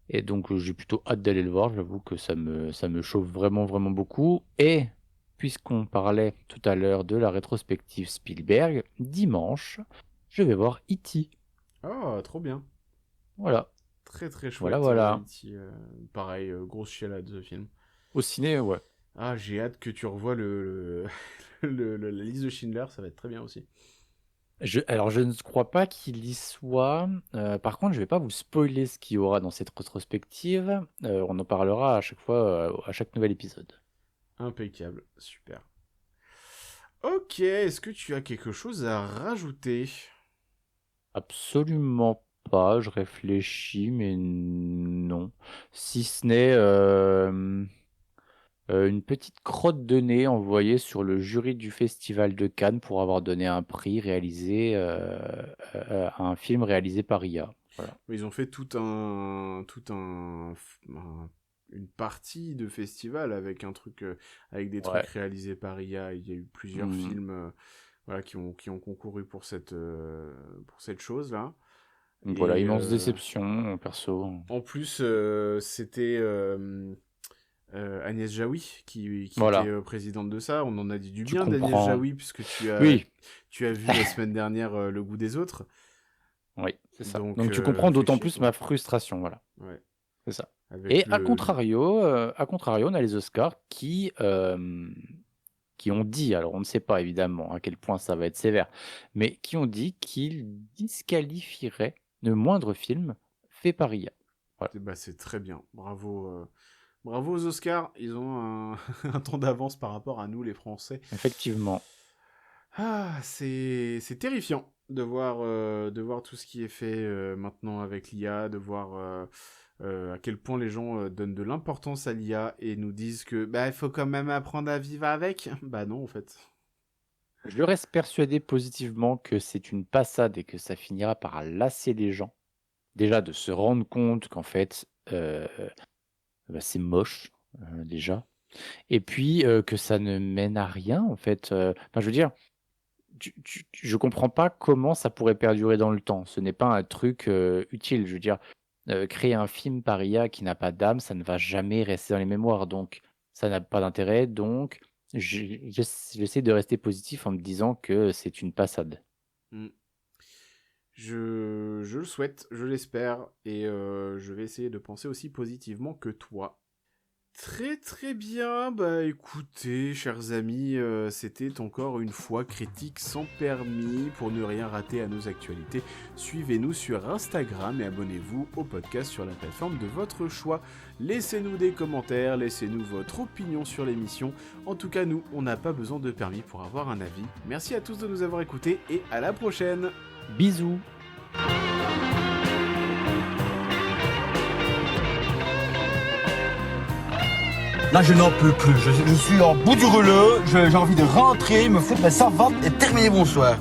Et donc j'ai plutôt hâte d'aller le voir, j'avoue que ça me chauffe vraiment, vraiment beaucoup. Et puisqu'on parlait tout à l'heure de la rétrospective Spielberg, dimanche, je vais voir E.T. Oh, trop bien. Voilà. Très très chouette. Voilà. E.T., pareil, grosse chialade ce film. Au ciné, ouais. Ah, j'ai hâte que tu revoies la liste de Schindler, ça va être très bien aussi. Alors, je ne crois pas qu'il y soit. Par contre, je ne vais pas vous spoiler ce qu'il y aura dans cette rétrospective. On en parlera à chaque fois, à chaque nouvel épisode. Impeccable, super. Ok, est-ce que tu as quelque chose à rajouter? Absolument pas, je réfléchis, mais non. Si ce n'est une petite crotte de nez envoyée sur le jury du Festival de Cannes pour avoir donné un prix réalisé à un film réalisé par IA. Voilà. Ils ont fait une partie de festival avec avec des trucs réalisés par IA. Il y a eu plusieurs films qui ont concouru pour cette chose-là. Donc voilà, immense déception, perso. En plus, c'était Agnès Jaoui qui était présidente de ça. On en a dit du bien d'Agnès Jaoui, puisque tu as vu la semaine dernière Le Goût des autres. Oui, c'est ça. Donc tu comprends d'autant plus ma frustration, voilà. Ouais. C'est ça. Et à contrario, on a les Oscars qui ont dit, alors on ne sait pas évidemment à quel point ça va être sévère, mais qui ont dit qu'ils disqualifieraient le moindre film fait par IA. Voilà. C'est très bien. Bravo aux Oscars. Ils ont un temps d'avance par rapport à nous, les Français. Effectivement. Ah, c'est terrifiant de voir tout ce qui est fait maintenant avec l'IA, de voir à quel point les gens donnent de l'importance à l'IA et nous disent que il faut quand même apprendre à vivre avec. Bah non, en fait. Je reste persuadé positivement que c'est une passade et que ça finira par lasser les gens. Déjà, de se rendre compte qu'en fait, c'est moche, déjà. Et puis, que ça ne mène à rien, en fait. Je veux dire, je comprends pas comment ça pourrait perdurer dans le temps. Ce n'est pas un truc utile. Je veux dire, créer un film par IA qui n'a pas d'âme, ça ne va jamais rester dans les mémoires. Donc, ça n'a pas d'intérêt. Donc, j'essaie de rester positif en me disant que c'est une passade. Je le souhaite, je l'espère, et je vais essayer de penser aussi positivement que toi. Très très bien, écoutez, chers amis, c'était encore une fois Critique sans permis. Pour ne rien rater à nos actualités, suivez-nous sur Instagram et abonnez-vous au podcast sur la plateforme de votre choix. Laissez-nous des commentaires, laissez-nous votre opinion sur l'émission. En tout cas, nous, on n'a pas besoin de permis pour avoir un avis. Merci à tous de nous avoir écoutés et à la prochaine. Bisous. Là, je n'en peux plus. Je suis en bout du rouleau. J'ai envie de rentrer, me foutre ma savate et terminer mon soir.